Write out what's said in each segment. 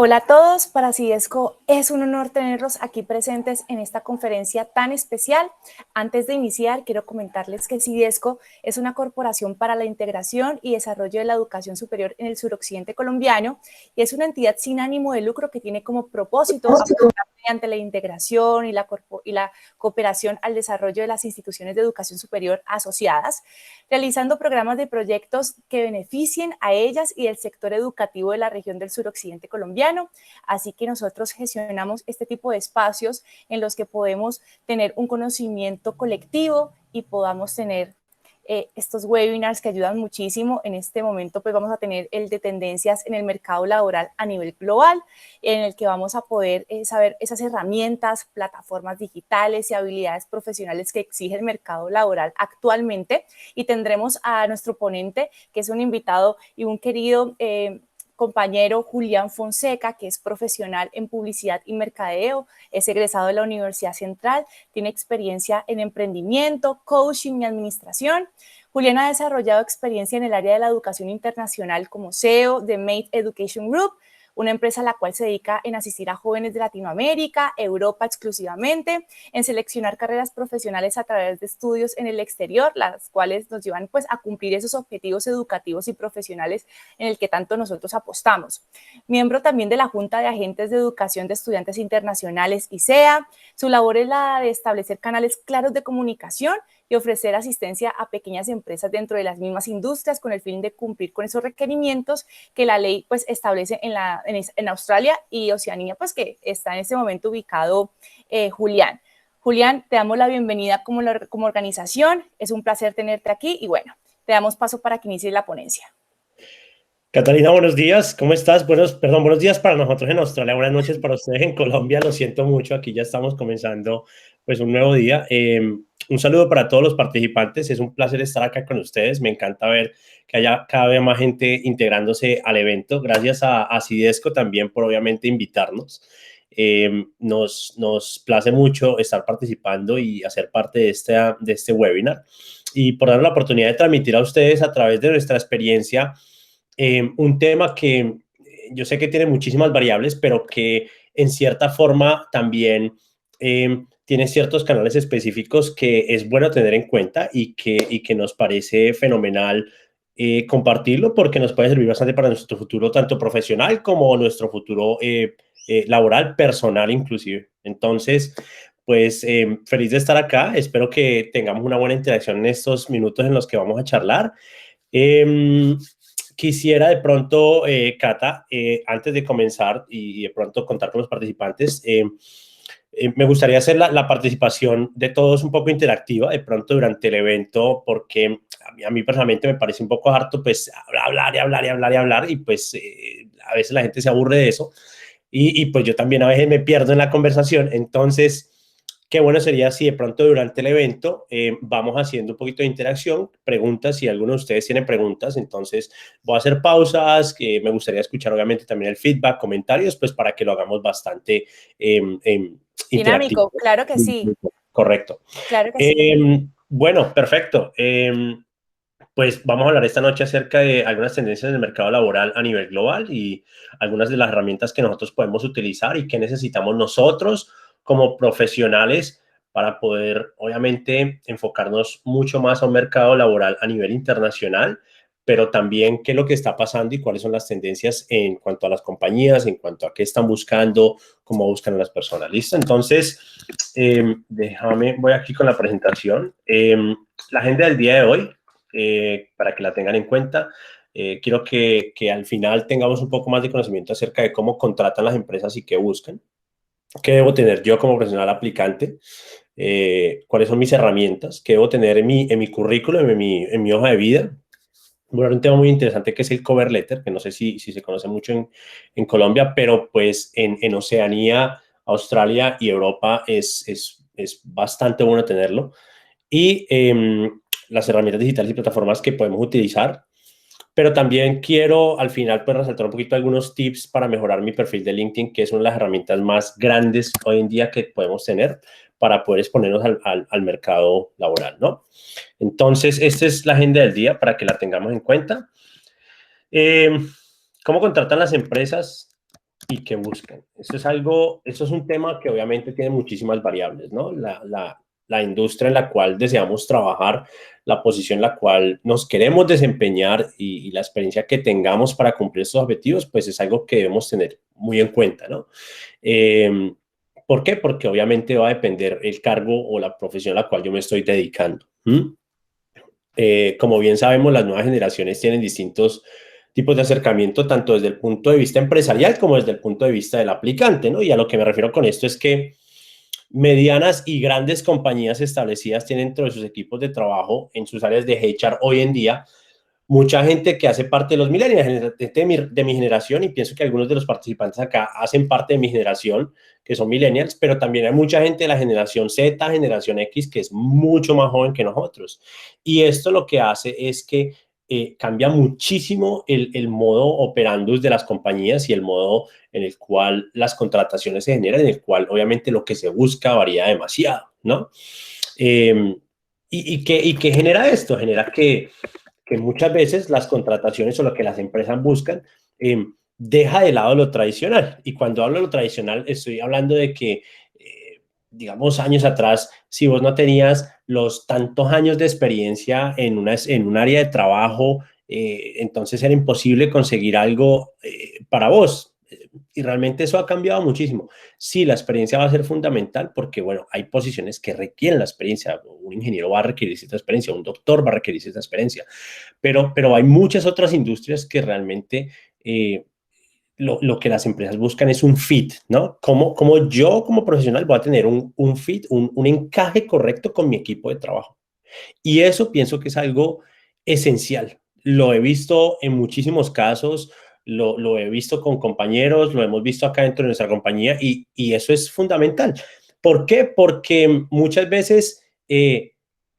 Hola a todos, para Cidesco es un honor tenerlos aquí presentes en esta conferencia tan especial. Antes de iniciar, quiero comentarles que Cidesco es una corporación para la integración y desarrollo de la educación superior en el suroccidente colombiano y es una entidad sin ánimo de lucro que tiene como propósito aportar mediante la integración y la cooperación al desarrollo de las instituciones de educación superior asociadas, realizando programas de proyectos que beneficien a ellas y el sector educativo de la región del suroccidente colombiano. Así que nosotros gestionamos este tipo de espacios en los que podemos tener un conocimiento colectivo y podamos tener estos webinars que ayudan muchísimo. En este momento pues vamos a tener el de tendencias en el mercado laboral a nivel global, en el que vamos a poder saber esas herramientas, plataformas digitales y habilidades profesionales que exige el mercado laboral actualmente. Y tendremos a nuestro ponente, que es un invitado y un querido compañero Julián Fonseca, que es profesional en publicidad y mercadeo, es egresado de la Universidad Central, tiene experiencia en emprendimiento, coaching y administración. Julián ha desarrollado experiencia en el área de la educación internacional como CEO de Made Education Group, una empresa a la cual se dedica en asistir a jóvenes de Latinoamérica, Europa exclusivamente, en seleccionar carreras profesionales a través de estudios en el exterior, las cuales nos llevan pues a cumplir esos objetivos educativos y profesionales en el que tanto nosotros apostamos. Miembro también de la Junta de Agentes de Educación de Estudiantes Internacionales, ICEA. Su labor es la de establecer canales claros de comunicación y ofrecer asistencia a pequeñas empresas dentro de las mismas industrias con el fin de cumplir con esos requerimientos que la ley pues establece en Australia y Oceanía, pues que está en este momento ubicado Julián. Julián, te damos la bienvenida como organización, es un placer tenerte aquí y bueno, te damos paso para que inicie la ponencia. Catalina, buenos días, ¿cómo estás? Buenos días para nosotros en Australia, buenas noches para ustedes en Colombia, lo siento mucho, aquí ya estamos comenzando pues un nuevo día. Un saludo para todos los participantes, es un placer estar acá con ustedes, me encanta ver que haya cada vez más gente integrándose al evento, gracias a Cidesco también por obviamente invitarnos. Nos place mucho estar participando y hacer parte de este webinar y por dar la oportunidad de transmitir a ustedes a través de nuestra experiencia un tema que yo sé que tiene muchísimas variables, pero que en cierta forma también tiene ciertos canales específicos que es bueno tener en cuenta y que nos parece fenomenal compartirlo porque nos puede servir bastante para nuestro futuro, tanto profesional como nuestro futuro laboral, personal inclusive. Entonces, pues feliz de estar acá. Espero que tengamos una buena interacción en estos minutos en los que vamos a charlar. Quisiera de pronto, Cata, antes de comenzar y de pronto contar con los participantes, me gustaría hacer la participación de todos un poco interactiva de pronto durante el evento, porque a mí personalmente me parece un poco harto, pues, hablar y hablar y hablar y hablar, y pues a veces la gente se aburre de eso, y pues yo también a veces me pierdo en la conversación, entonces qué bueno sería si de pronto durante el evento vamos haciendo un poquito de interacción, preguntas, si alguno de ustedes tiene preguntas, entonces voy a hacer pausas, que me gustaría escuchar obviamente también el feedback, comentarios, pues para que lo hagamos bastante interactivo. Dinámico, claro que sí. Correcto. Claro que sí. Bueno, perfecto. Pues vamos a hablar esta noche acerca de algunas tendencias del mercado laboral a nivel global y algunas de las herramientas que nosotros podemos utilizar y que necesitamos nosotros como profesionales para poder, obviamente, enfocarnos mucho más a un mercado laboral a nivel internacional, pero también qué es lo que está pasando y cuáles son las tendencias en cuanto a las compañías, en cuanto a qué están buscando, cómo buscan a las personas. ¿Listo? Entonces, voy aquí con la presentación. La agenda del día de hoy, para que la tengan en cuenta. Quiero que al final tengamos un poco más de conocimiento acerca de cómo contratan las empresas y qué buscan. ¿Qué debo tener yo como profesional aplicante? ¿Cuáles son mis herramientas? ¿Qué debo tener en mi currículum, en mi hoja de vida? Bueno, un tema muy interesante que es el cover letter, que no sé si se conoce mucho en Colombia, pero pues en Oceanía, Australia y Europa es bastante bueno tenerlo. Y las herramientas digitales y plataformas que podemos utilizar, pero también quiero al final pues resaltar un poquito algunos tips para mejorar mi perfil de LinkedIn, que es una de las herramientas más grandes hoy en día que podemos tener para poder exponernos al mercado laboral, ¿no? Entonces, esta es la agenda del día para que la tengamos en cuenta. ¿Cómo contratan las empresas? y qué buscan. Eso es un tema que obviamente tiene muchísimas variables, ¿no? La industria en la cual deseamos trabajar, la posición en la cual nos queremos desempeñar y la experiencia que tengamos para cumplir estos objetivos, pues es algo que debemos tener muy en cuenta, ¿no? Eh, ¿Por qué? Porque obviamente va a depender el cargo o la profesión a la cual yo me estoy dedicando. Como bien sabemos, las nuevas generaciones tienen distintos tipos de acercamiento, tanto desde el punto de vista empresarial como desde el punto de vista del aplicante, ¿no? Y a lo que me refiero con esto es que medianas y grandes compañías establecidas tienen dentro de sus equipos de trabajo en sus áreas de HR hoy en día mucha gente que hace parte de los millennials, de mi generación, y pienso que algunos de los participantes acá hacen parte de mi generación, que son millennials, pero también hay mucha gente de la generación Z, generación X, que es mucho más joven que nosotros. Y esto lo que hace es que cambia muchísimo el modo operandus de las compañías y el modo en el cual las contrataciones se generan, en el cual obviamente lo que se busca varía demasiado, ¿no? ¿Qué genera esto? Genera que muchas veces las contrataciones o lo que las empresas buscan deja de lado lo tradicional. Y cuando hablo de lo tradicional, estoy hablando de que, digamos, años atrás, si vos no tenías los tantos años de experiencia en un área de trabajo, entonces era imposible conseguir algo para vos. Y realmente eso ha cambiado muchísimo. Sí, la experiencia va a ser fundamental porque, bueno, hay posiciones que requieren la experiencia. Un ingeniero va a requerir cierta experiencia, un doctor va a requerir cierta experiencia, pero hay muchas otras industrias que realmente lo que las empresas buscan es un fit, ¿no? Como yo como profesional voy a tener un fit, un encaje correcto con mi equipo de trabajo. Y eso pienso que es algo esencial. Lo he visto en muchísimos casos, lo he visto con compañeros, lo hemos visto acá dentro de nuestra compañía y eso es fundamental. ¿Por qué? Porque muchas veces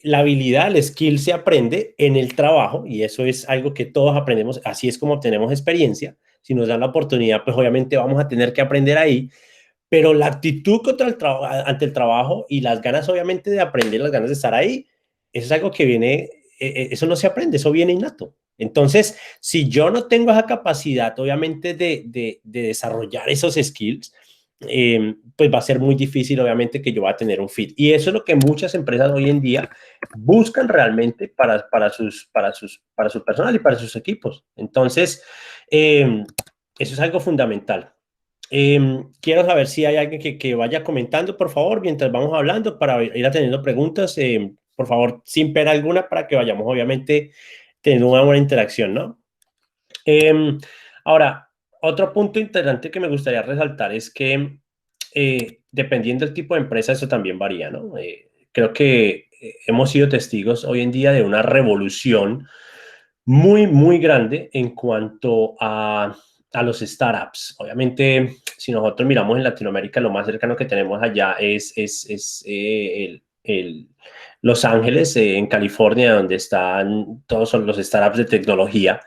la habilidad, el skill se aprende en el trabajo y eso es algo que todos aprendemos, así es como obtenemos experiencia. Si nos dan la oportunidad, pues obviamente vamos a tener que aprender ahí, pero la actitud contra ante el trabajo y las ganas obviamente de aprender, las ganas de estar ahí, eso es algo que viene, eso no se aprende, eso viene innato. Entonces, si yo no tengo esa capacidad, obviamente, de desarrollar esos skills, pues va a ser muy difícil, obviamente, que yo va a tener un fit. Y eso es lo que muchas empresas hoy en día buscan realmente para su personal y para sus equipos. Entonces, eso es algo fundamental. Quiero saber si hay alguien que vaya comentando, por favor, mientras vamos hablando, para ir atendiendo preguntas. Por favor, sin pena alguna, para que vayamos, obviamente, teniendo una buena interacción, ¿no? Eh, Ahora, otro punto interesante que me gustaría resaltar es que dependiendo del tipo de empresa, eso también varía, ¿no? Creo que hemos sido testigos hoy en día de una revolución muy, muy grande en cuanto a los startups. Obviamente, si nosotros miramos en Latinoamérica, lo más cercano que tenemos allá es Los Ángeles, en California, donde están todos los startups de tecnología.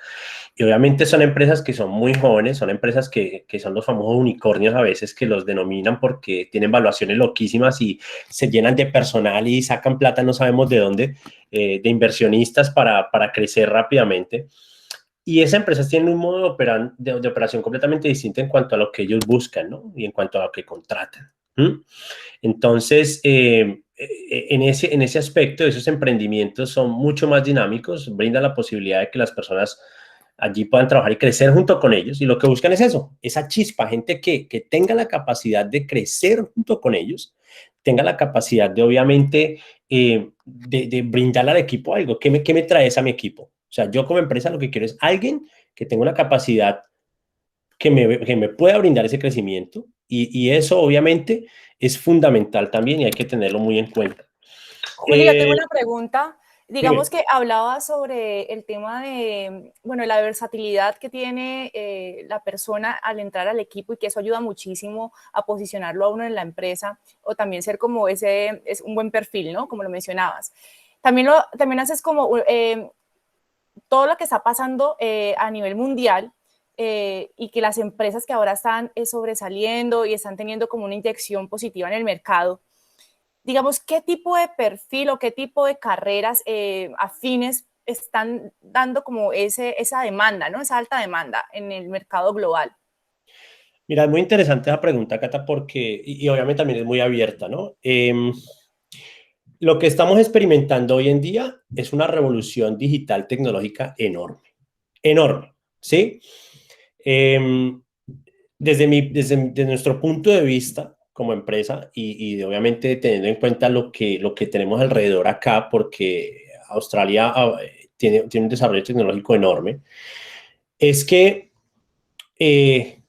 Y obviamente son empresas que son muy jóvenes, son empresas que son los famosos unicornios a veces, que los denominan porque tienen valuaciones loquísimas y se llenan de personal y sacan plata, no sabemos de dónde, de inversionistas para crecer rápidamente. Y esas empresas tienen un modo de operación completamente distinto en cuanto a lo que ellos buscan, ¿no? Y en cuanto a lo que contratan. Entonces, en ese aspecto, esos emprendimientos son mucho más dinámicos, brindan la posibilidad de que las personas allí puedan trabajar y crecer junto con ellos. Y lo que buscan es eso, esa chispa, gente que tenga la capacidad de crecer junto con ellos, tenga la capacidad de, obviamente, de brindarle al equipo algo. ¿Qué me traes a mi equipo? O sea, yo como empresa lo que quiero es alguien que tenga una capacidad que me pueda brindar ese crecimiento y eso obviamente es fundamental también y hay que tenerlo muy en cuenta. Juli, yo tengo una pregunta. Digamos Dime. que hablaba sobre el tema de, bueno, la versatilidad que tiene la persona al entrar al equipo y que eso ayuda muchísimo a posicionarlo a uno en la empresa o también ser como ese, es un buen perfil, ¿no? Como lo mencionabas. También haces como todo lo que está pasando a nivel mundial y que las empresas que ahora están sobresaliendo y están teniendo como una inyección positiva en el mercado, digamos, ¿qué tipo de perfil o qué tipo de carreras afines están dando como esa demanda, ¿no? Esa alta demanda en el mercado global? Mira, es muy interesante esa pregunta, Cata, porque, y obviamente también es muy abierta, ¿no? Lo que estamos experimentando hoy en día es una revolución digital tecnológica enorme, enorme, ¿sí? Eh, desde nuestro punto de vista como empresa obviamente teniendo en cuenta lo que tenemos alrededor acá, porque Australia tiene un desarrollo tecnológico enorme, es que eh,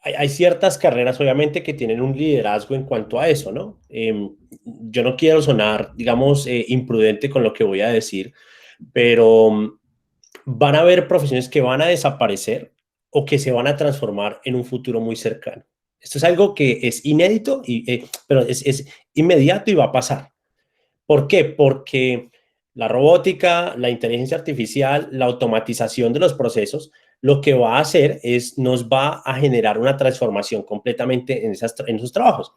hay ciertas carreras, obviamente, que tienen un liderazgo en cuanto a eso, ¿no? Yo no quiero sonar, digamos, imprudente con lo que voy a decir, pero van a haber profesiones que van a desaparecer o que se van a transformar en un futuro muy cercano. Esto es algo que es inédito, pero es inmediato y va a pasar. ¿Por qué? Porque la robótica, la inteligencia artificial, la automatización de los procesos, lo que va a hacer es nos va a generar una transformación completamente en esos trabajos.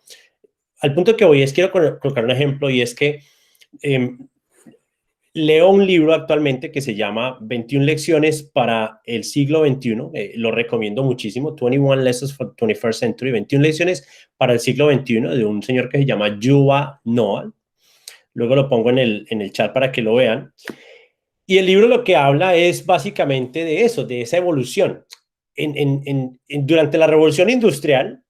Al punto que voy es, quiero colocar un ejemplo y es que eh, leo un libro actualmente que se llama 21 lecciones para el siglo XXI. Lo recomiendo muchísimo. 21 Lessons for the 21st Century. 21 lecciones para el siglo XXI de un señor que se llama Yuval Noah. Luego lo pongo en el chat para que lo vean. Y el libro lo que habla es básicamente de eso, de esa evolución. Durante la revolución industrial,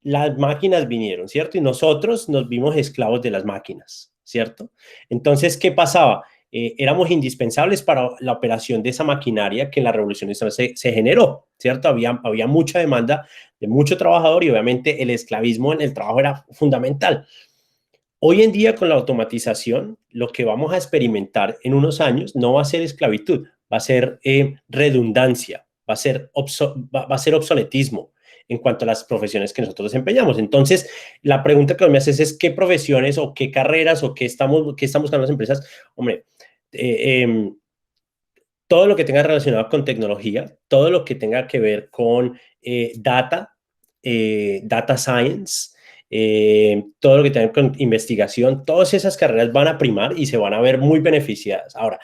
las máquinas vinieron, ¿cierto? Y nosotros nos vimos esclavos de las máquinas, ¿cierto? Entonces, ¿qué pasaba? Éramos indispensables para la operación de esa maquinaria que en la revolución industrial se generó, ¿cierto? Había mucha demanda de mucho trabajador y obviamente el esclavismo en el trabajo era fundamental. Hoy en día, con la automatización, lo que vamos a experimentar en unos años no va a ser esclavitud, va a ser redundancia, va a ser obsoletismo en cuanto a las profesiones que nosotros desempeñamos. Entonces, la pregunta que me haces es qué profesiones o qué carreras o qué estamos buscando las empresas. Hombre, eh, eh, todo lo que tenga relacionado con tecnología, todo lo que tenga que ver con data science, todo lo que tenga con investigación, todas esas carreras van a primar y se van a ver muy beneficiadas. Ahora,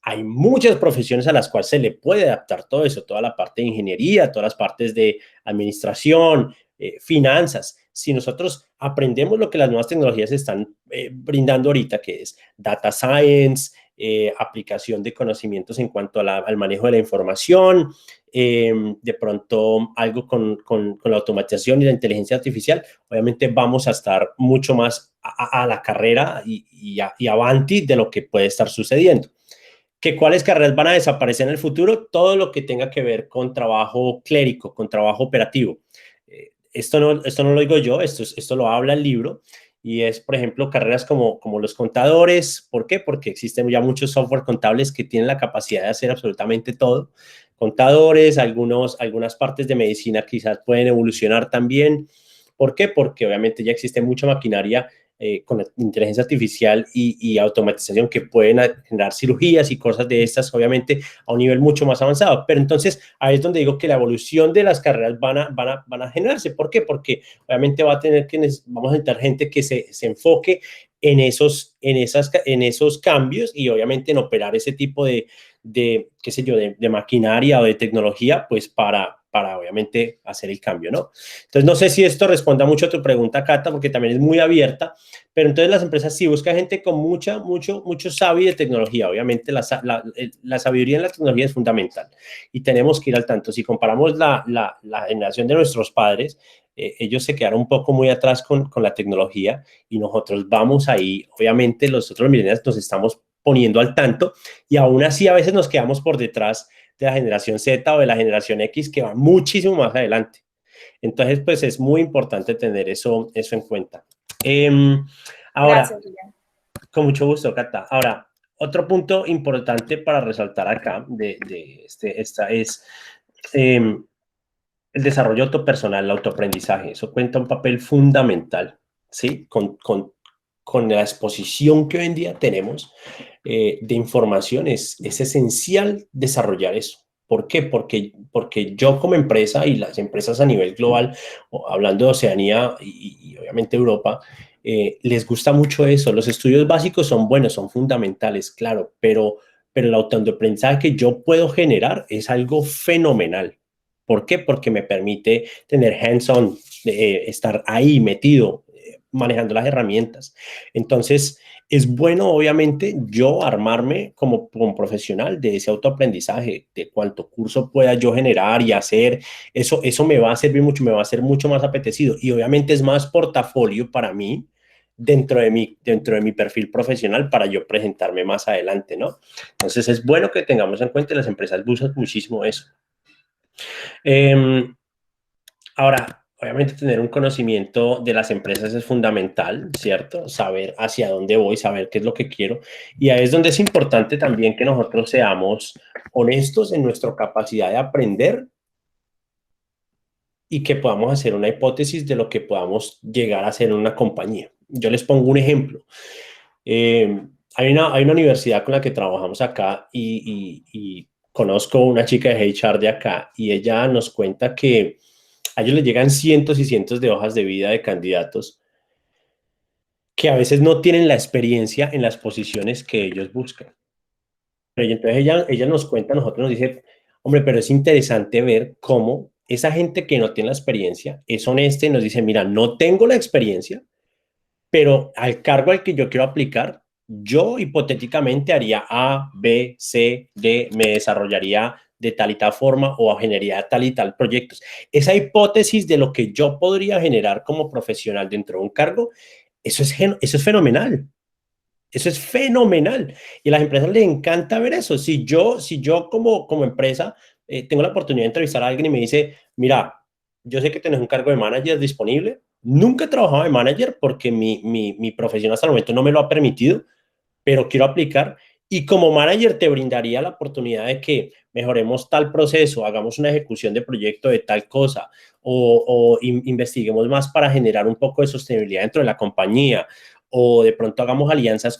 hay muchas profesiones a las cuales se le puede adaptar todo eso, toda la parte de ingeniería, todas las partes de administración, finanzas. Si nosotros aprendemos lo que las nuevas tecnologías están brindando ahorita, que es data science, aplicación de conocimientos en cuanto a al manejo de la información, de pronto algo con la automatización y la inteligencia artificial, obviamente vamos a estar mucho más a la carrera y avanti de lo que puede estar sucediendo. ¿Que cuáles carreras van a desaparecer en el futuro? Todo lo que tenga que ver con trabajo clérico, con trabajo operativo. Esto no lo digo yo, esto lo habla el libro y es, por ejemplo, carreras como los contadores. ¿Por qué? Porque existen ya muchos software contables que tienen la capacidad de hacer absolutamente todo. Contadores, algunas partes de medicina quizás pueden evolucionar también. ¿Por qué? Porque obviamente ya existe mucha maquinaria con inteligencia artificial y automatización que pueden generar cirugías y cosas de estas, obviamente, a un nivel mucho más avanzado. Pero entonces, ahí es donde digo que la evolución de las carreras van a generarse. ¿Por qué? Porque obviamente vamos a necesitar gente que se enfoque en esos cambios y obviamente en operar ese tipo qué sé yo, de maquinaria o de tecnología, pues para obviamente hacer el cambio, ¿no? Entonces, no sé si esto responda mucho a tu pregunta, Cata, porque también es muy abierta, pero entonces las empresas sí buscan gente con mucho sabio de tecnología. Obviamente la sabiduría en la tecnología es fundamental y tenemos que ir al tanto. Si comparamos la generación de nuestros padres, ellos se quedaron un poco muy atrás con la tecnología y nosotros vamos ahí, obviamente los otros millennials nos estamos poniendo al tanto y aún así a veces nos quedamos por detrás de la generación Z o de la generación X que va muchísimo más adelante. Entonces, pues es muy importante tener eso en cuenta. Eh, ahora, Gracias, Julián. con mucho gusto, Cata. Ahora, otro punto importante para resaltar acá esta es el desarrollo autopersonal, el autoaprendizaje. Eso cuenta un papel fundamental, ¿sí? Con la exposición que hoy en día tenemos de información, es esencial desarrollar eso. ¿Por qué? Porque yo como empresa y las empresas a nivel global, hablando de Oceanía y obviamente Europa, les gusta mucho eso. Los estudios básicos son buenos, son fundamentales, claro, pero el autoaprendizaje que yo puedo generar es algo fenomenal. ¿Por qué? Porque me permite tener hands-on, estar ahí metido, manejando las herramientas. Entonces, es bueno, obviamente, yo armarme como profesional de ese autoaprendizaje, de cuánto curso pueda yo generar y hacer. Eso me va a servir mucho, me va a hacer mucho más apetecido. Y obviamente es más portafolio para mí dentro de mi perfil profesional para yo presentarme más adelante, ¿no? Entonces, es bueno que tengamos en cuenta, y las empresas buscan muchísimo eso. Eh, Ahora, obviamente tener un conocimiento de las empresas es fundamental, ¿cierto? Saber hacia dónde voy, saber qué es lo que quiero. Y ahí es donde es importante también que nosotros seamos honestos en nuestra capacidad de aprender y que podamos hacer una hipótesis de lo que podamos llegar a hacer en una compañía. Yo les pongo un ejemplo. Hay una universidad con la que trabajamos acá y conozco una chica de HR de acá y ella nos cuenta que a ellos les llegan cientos y cientos de hojas de vida de candidatos que a veces no tienen la experiencia en las posiciones que ellos buscan. Pero entonces ella nos cuenta, a nosotros nos dice, hombre, pero es interesante ver cómo esa gente que no tiene la experiencia es honesta y nos dice, mira, no tengo la experiencia, pero al cargo al que yo quiero aplicar, yo hipotéticamente haría A, B, C, D, me desarrollaría de tal y tal forma o generaría tal y tal proyectos. Esa hipótesis de lo que yo podría generar como profesional dentro de un cargo, eso es fenomenal. Eso es fenomenal. Y a las empresas les encanta ver eso. Si yo como empresa tengo la oportunidad de entrevistar a alguien y me dice, mira, yo sé que tienes un cargo de manager disponible. Nunca he trabajado de manager porque mi profesión hasta el momento no me lo ha permitido, pero quiero aplicar. Y como manager te brindaría la oportunidad de que mejoremos tal proceso, hagamos una ejecución de proyecto de tal cosa o investiguemos más para generar un poco de sostenibilidad dentro de la compañía o de pronto hagamos alianzas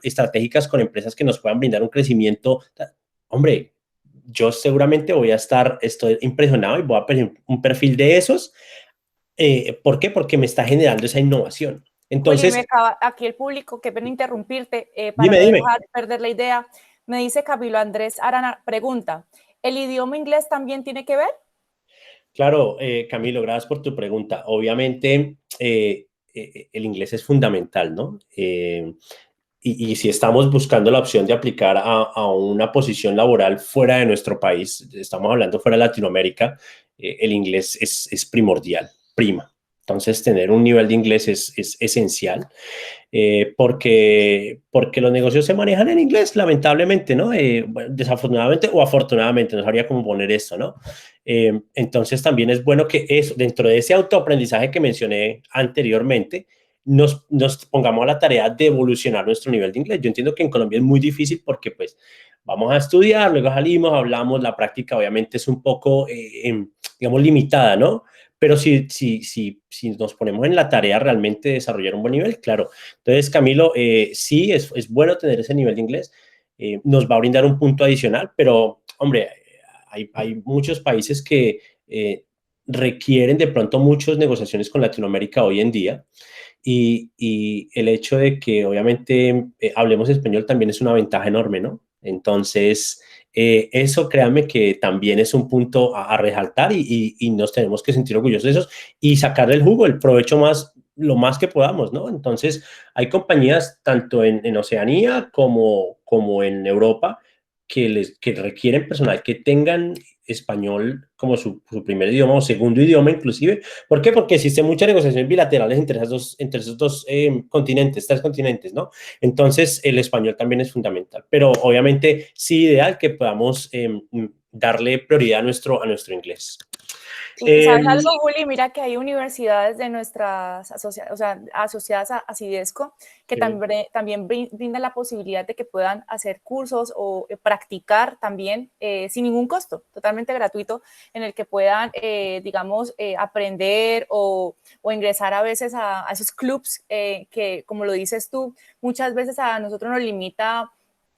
estratégicas con empresas que nos puedan brindar un crecimiento. Hombre, yo seguramente estoy impresionado y voy a pedir un perfil de esos. ¿Por qué? Porque me está generando esa innovación. Juli, me Entonces, acaba aquí el público, qué pena interrumpirte, para dime, no dime. dejar perder la idea. Me dice Camilo Andrés Arana, pregunta, ¿el idioma inglés también tiene que ver? Claro, Camilo, gracias por tu pregunta. Obviamente, el inglés es fundamental, ¿no? Y si estamos buscando la opción de aplicar a una posición laboral fuera de nuestro país, estamos hablando fuera de Latinoamérica, el inglés es primordial, prima. Entonces, tener un nivel de inglés es esencial porque los negocios se manejan en inglés, lamentablemente, ¿no? Bueno, desafortunadamente o afortunadamente, no sabría cómo poner esto, ¿no? Entonces también es bueno que eso, dentro de ese autoaprendizaje que mencioné anteriormente, nos pongamos a la tarea de evolucionar nuestro nivel de inglés. Yo entiendo que en Colombia es muy difícil porque pues vamos a estudiar, luego salimos, hablamos, la práctica obviamente es un poco, digamos, limitada, ¿no? Pero si nos ponemos en la tarea realmente de desarrollar un buen nivel, claro. Entonces, Camilo, sí, es bueno tener ese nivel de inglés. Nos va a brindar un punto adicional, pero, hombre, hay muchos países que requieren de pronto muchas negociaciones con Latinoamérica hoy en día. Y el hecho de que obviamente hablemos español también es una ventaja enorme, ¿no? Entonces, eso créanme que también es un punto a resaltar y nos tenemos que sentir orgullosos de eso y sacarle el jugo, el provecho más, lo más que podamos, ¿no? Entonces, hay compañías tanto en Oceanía como en Europa que requieren personal que tengan español como su primer idioma o segundo idioma inclusive. ¿Por qué? Porque existen muchas negociaciones bilaterales entre esos dos continentes, tres continentes, ¿no? Entonces, el español también es fundamental, pero obviamente sí ideal que podamos darle prioridad a nuestro inglés. Y Eh, sabes algo, Juli, mira que hay universidades de nuestras o sea, asociadas a CIDESCO que sí, también brindan la posibilidad de que puedan hacer cursos o practicar también sin ningún costo, totalmente gratuito, en el que puedan, digamos, aprender o ingresar a veces a esos clubs que, como lo dices tú, muchas veces a nosotros nos limita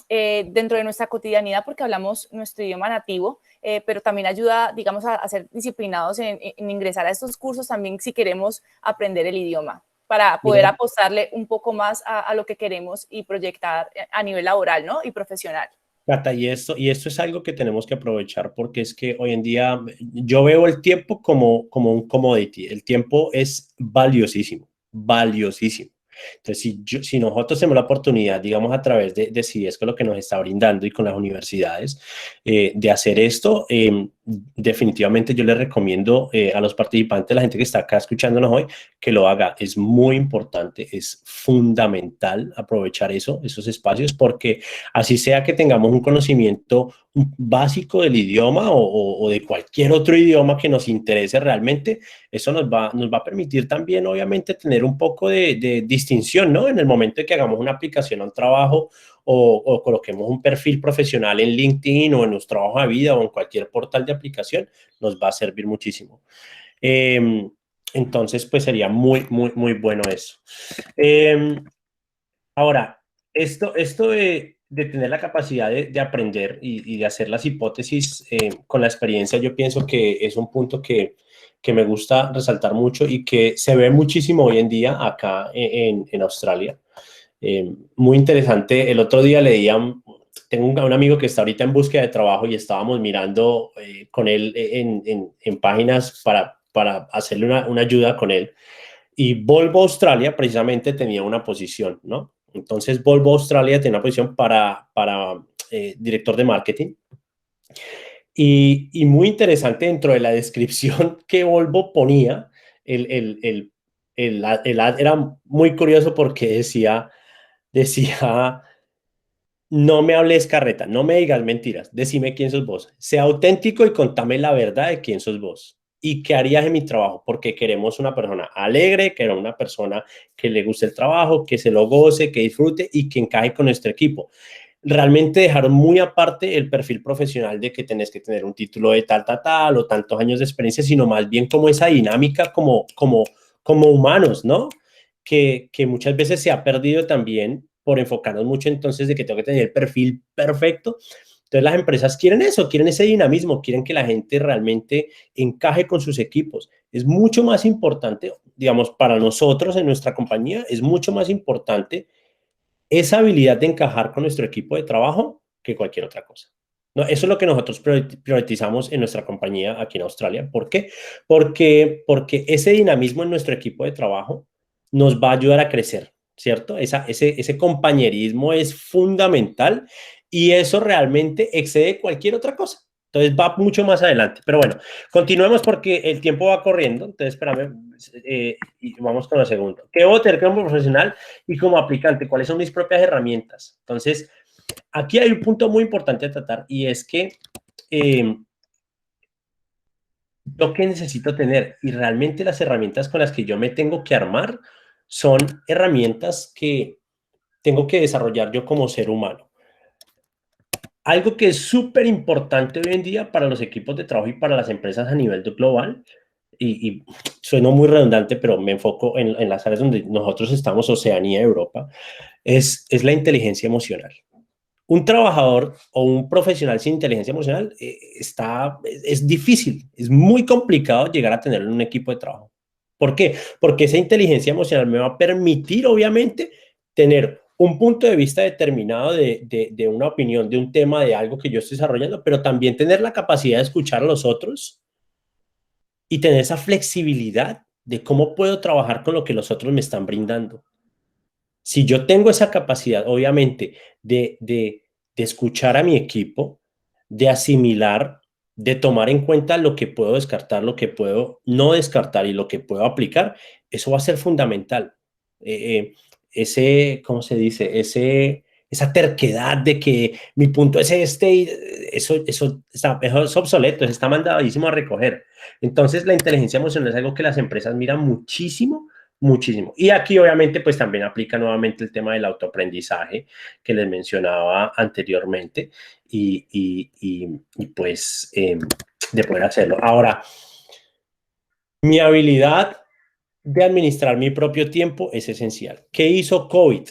dentro de nuestra cotidianidad porque hablamos nuestro idioma nativo, pero también ayuda, digamos, a ser disciplinados en ingresar a estos cursos también si queremos aprender el idioma, para poder mira, apostarle un poco más a lo que queremos y proyectar a nivel laboral, ¿no? Y profesional. Cata, y esto es algo que tenemos que aprovechar porque es que hoy en día yo veo el tiempo como un commodity. El tiempo es valiosísimo, valiosísimo. Entonces, si nosotros tenemos la oportunidad, digamos, a través de CIESCO, lo que nos está brindando y con las universidades, de hacer esto, definitivamente yo les recomiendo a los participantes, la gente que está acá escuchándonos hoy, que lo haga. Es muy importante, es fundamental aprovechar esos espacios, porque así sea que tengamos un conocimiento básico del idioma o de cualquier otro idioma que nos interese realmente, eso nos va a permitir también, obviamente, tener un poco de distinción, ¿no? En el momento de que hagamos una aplicación a un trabajo o coloquemos un perfil profesional en LinkedIn o en nuestro trabajo de vida o en cualquier portal de aplicación, nos va a servir muchísimo. Entonces, pues sería muy, muy, muy bueno eso. Ahora, esto de tener la capacidad de aprender y de hacer las hipótesis con la experiencia, yo pienso que es un punto que me gusta resaltar mucho y que se ve muchísimo hoy en día acá en Australia. Muy interesante. El otro día leía, tengo un amigo que está ahorita en búsqueda de trabajo y estábamos mirando con él en páginas para hacerle una ayuda con él. Y Volvo Australia precisamente tenía una posición, ¿no? Entonces Volvo Australia tenía una posición para director de marketing. Y muy interesante dentro de la descripción que Volvo ponía, el ad era muy curioso porque decía, no me hables carreta, no me digas mentiras, decime quién sos vos. Sea auténtico y contame la verdad de quién sos vos. ¿Y qué harías en mi trabajo? Porque queremos una persona alegre, queremos una persona que le guste el trabajo, que se lo goce, que disfrute y que encaje con nuestro equipo. Realmente dejaron muy aparte el perfil profesional de que tenés que tener un título de tal o tantos años de experiencia, sino más bien como esa dinámica como humanos, ¿no? Que muchas veces se ha perdido también por enfocarnos mucho entonces de que tengo que tener el perfil perfecto. Entonces las empresas quieren eso, quieren ese dinamismo, quieren que la gente realmente encaje con sus equipos. Es mucho más importante, digamos, para nosotros en nuestra compañía, es mucho más importante esa habilidad de encajar con nuestro equipo de trabajo que cualquier otra cosa. No, eso es lo que nosotros priorizamos en nuestra compañía aquí en Australia. ¿Por qué? Porque ese dinamismo en nuestro equipo de trabajo nos va a ayudar a crecer, ¿cierto? Ese compañerismo es fundamental y eso realmente excede cualquier otra cosa. Entonces va mucho más adelante. Pero bueno, continuemos porque el tiempo va corriendo. Entonces, espérame, y vamos con lo segundo. ¿Qué debo tener como profesional y como aplicante? ¿Cuáles son mis propias herramientas? Entonces, aquí hay un punto muy importante a tratar y es que yo qué necesito tener y realmente las herramientas con las que yo me tengo que armar son herramientas que tengo que desarrollar yo como ser humano. Algo que es súper importante hoy en día para los equipos de trabajo y para las empresas a nivel global, y sueno muy redundante, pero me enfoco en las áreas donde nosotros estamos, Oceanía, Europa, es la inteligencia emocional. Un trabajador o un profesional sin inteligencia emocional es difícil, es muy complicado llegar a tenerlo en un equipo de trabajo. ¿Por qué? Porque esa inteligencia emocional me va a permitir, obviamente, tener un punto de vista determinado de una opinión, de un tema, de algo que yo estoy desarrollando, pero también tener la capacidad de escuchar a los otros y tener esa flexibilidad de cómo puedo trabajar con lo que los otros me están brindando. Si yo tengo esa capacidad, obviamente, de escuchar a mi equipo, de asimilar, de tomar en cuenta lo que puedo descartar, lo que puedo no descartar y lo que puedo aplicar, eso va a ser fundamental. ¿Cómo se dice? Esa terquedad de que mi punto es este, y eso es obsoleto, eso está mandadísimo a recoger. Entonces, la inteligencia emocional es algo que las empresas miran muchísimo, muchísimo. Y aquí obviamente pues también aplica nuevamente el tema del autoaprendizaje que les mencionaba anteriormente y pues de poder hacerlo. Ahora, mi habilidad de administrar mi propio tiempo es esencial. ¿Qué hizo COVID?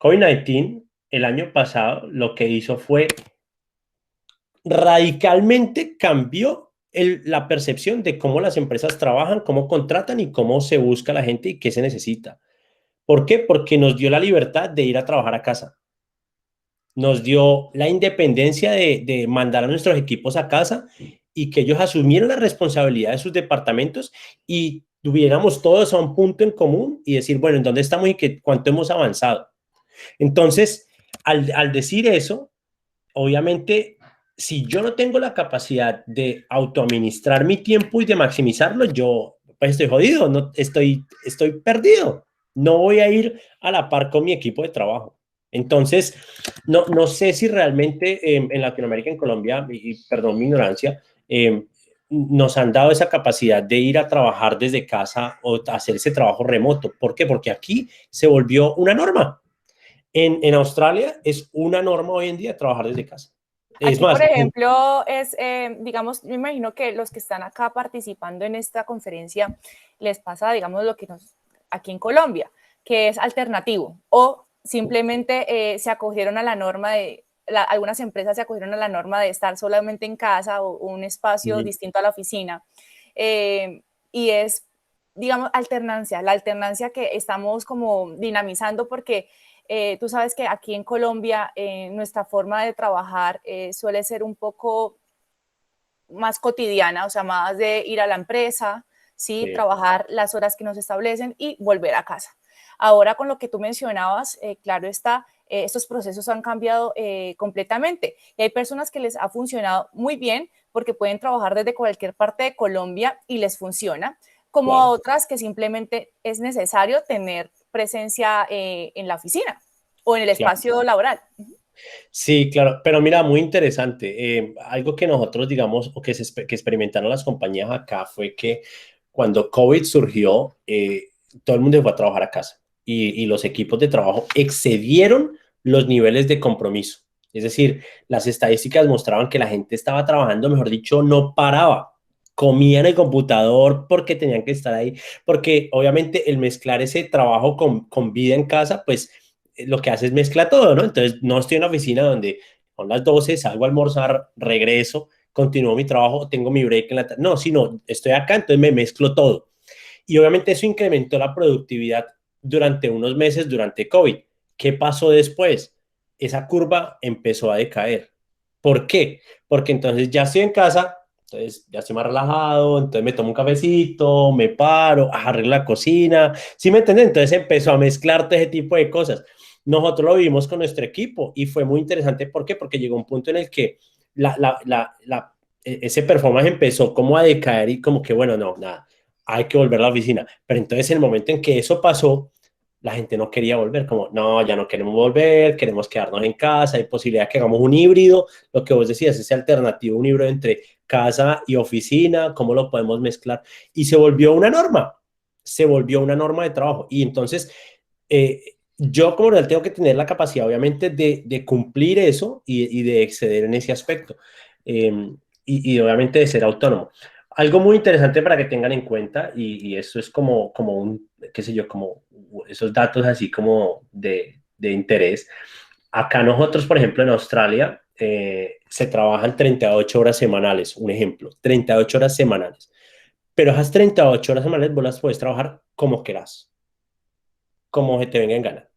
COVID-19 el año pasado lo que hizo fue radicalmente cambió la percepción de cómo las empresas trabajan, cómo contratan y cómo se busca la gente y qué se necesita. ¿Por qué? Porque nos dio la libertad de ir a trabajar a casa. nos dio la independencia de mandar a nuestros equipos a casa y que ellos asumieran la responsabilidad de sus departamentos y tuviéramos todos a un punto en común y decir, bueno, ¿en dónde estamos y cuánto hemos avanzado? Entonces, al decir eso, obviamente, si yo no tengo la capacidad de autoadministrar mi tiempo y de maximizarlo, yo pues estoy jodido, no, estoy perdido. No voy a ir a la par con mi equipo de trabajo. Entonces, no sé si realmente en Latinoamérica, en Colombia, y perdón mi ignorancia, nos han dado esa capacidad de ir a trabajar desde casa o hacer ese trabajo remoto. ¿Por qué? Porque aquí se volvió una norma. En Australia es una norma hoy en día trabajar desde casa. Es Aquí, por más, ejemplo, digamos, me imagino que los que están acá participando en esta conferencia les pasa, digamos, lo que nos aquí en Colombia, que es alternativo o simplemente se acogieron a la norma algunas empresas se acogieron a la norma de estar solamente en casa o un espacio distinto a la oficina. Y es, digamos, la alternancia que estamos como dinamizando porque tú sabes que aquí en Colombia nuestra forma de trabajar suele ser un poco más cotidiana, o sea, más de ir a la empresa, ¿sí? sí, Trabajar las horas que nos establecen y volver a casa. Ahora con lo que tú mencionabas, claro está, estos procesos han cambiado completamente y hay personas que les ha funcionado muy bien porque pueden trabajar desde cualquier parte de Colombia y les funciona, como a claro. otras que simplemente es necesario tener presencia en la oficina o en el Claro. espacio laboral. Sí, claro, pero mira, muy interesante. Algo que nosotros, digamos, o que experimentaron las compañías acá fue que cuando COVID surgió, todo el mundo fue a trabajar a casa y los equipos de trabajo excedieron los niveles de compromiso. Es decir, las estadísticas mostraban que la gente estaba trabajando, mejor dicho, no paraba. Comían en el computador porque tenían que estar ahí, porque obviamente el mezclar ese trabajo con vida en casa, pues lo que hace es mezcla todo, ¿no? Entonces, no estoy en la oficina donde son las 12, salgo a almorzar, regreso, continúo mi trabajo, tengo mi break en la tarde. No, sino estoy acá, entonces me mezclo todo. Y obviamente eso incrementó la productividad durante unos meses durante COVID. ¿Qué pasó después? Esa curva empezó a decaer. ¿Por qué? Porque entonces ya estoy en casa, entonces ya estoy más relajado, entonces me tomo un cafecito, me paro, arreglo la cocina, ¿sí me entienden? Entonces empezó a mezclar todo ese tipo de cosas. Nosotros lo vimos con nuestro equipo y fue muy interesante. ¿Por qué? Porque llegó un punto en el que ese performance empezó como a decaer y como que, bueno, no, nada, hay que volver a la oficina. Pero entonces en el momento en que eso pasó, la gente no quería volver, como, no, ya no queremos volver, queremos quedarnos en casa, hay posibilidad que hagamos un híbrido, lo que vos decías, ese alternativo, un híbrido entre casa y oficina, cómo lo podemos mezclar. Y se volvió una norma de trabajo. Y entonces, yo como real tengo que tener la capacidad, obviamente, de cumplir eso y de exceder en ese aspecto. Y obviamente de ser autónomo. Algo muy interesante para que tengan en cuenta, y eso es como un, qué sé yo, como esos datos así como de interés. Acá nosotros, por ejemplo, en Australia, se trabajan 38 horas semanales, un ejemplo, 38 horas semanales. Pero esas 38 horas semanales vos las puedes trabajar como quieras, como se te venga en gana.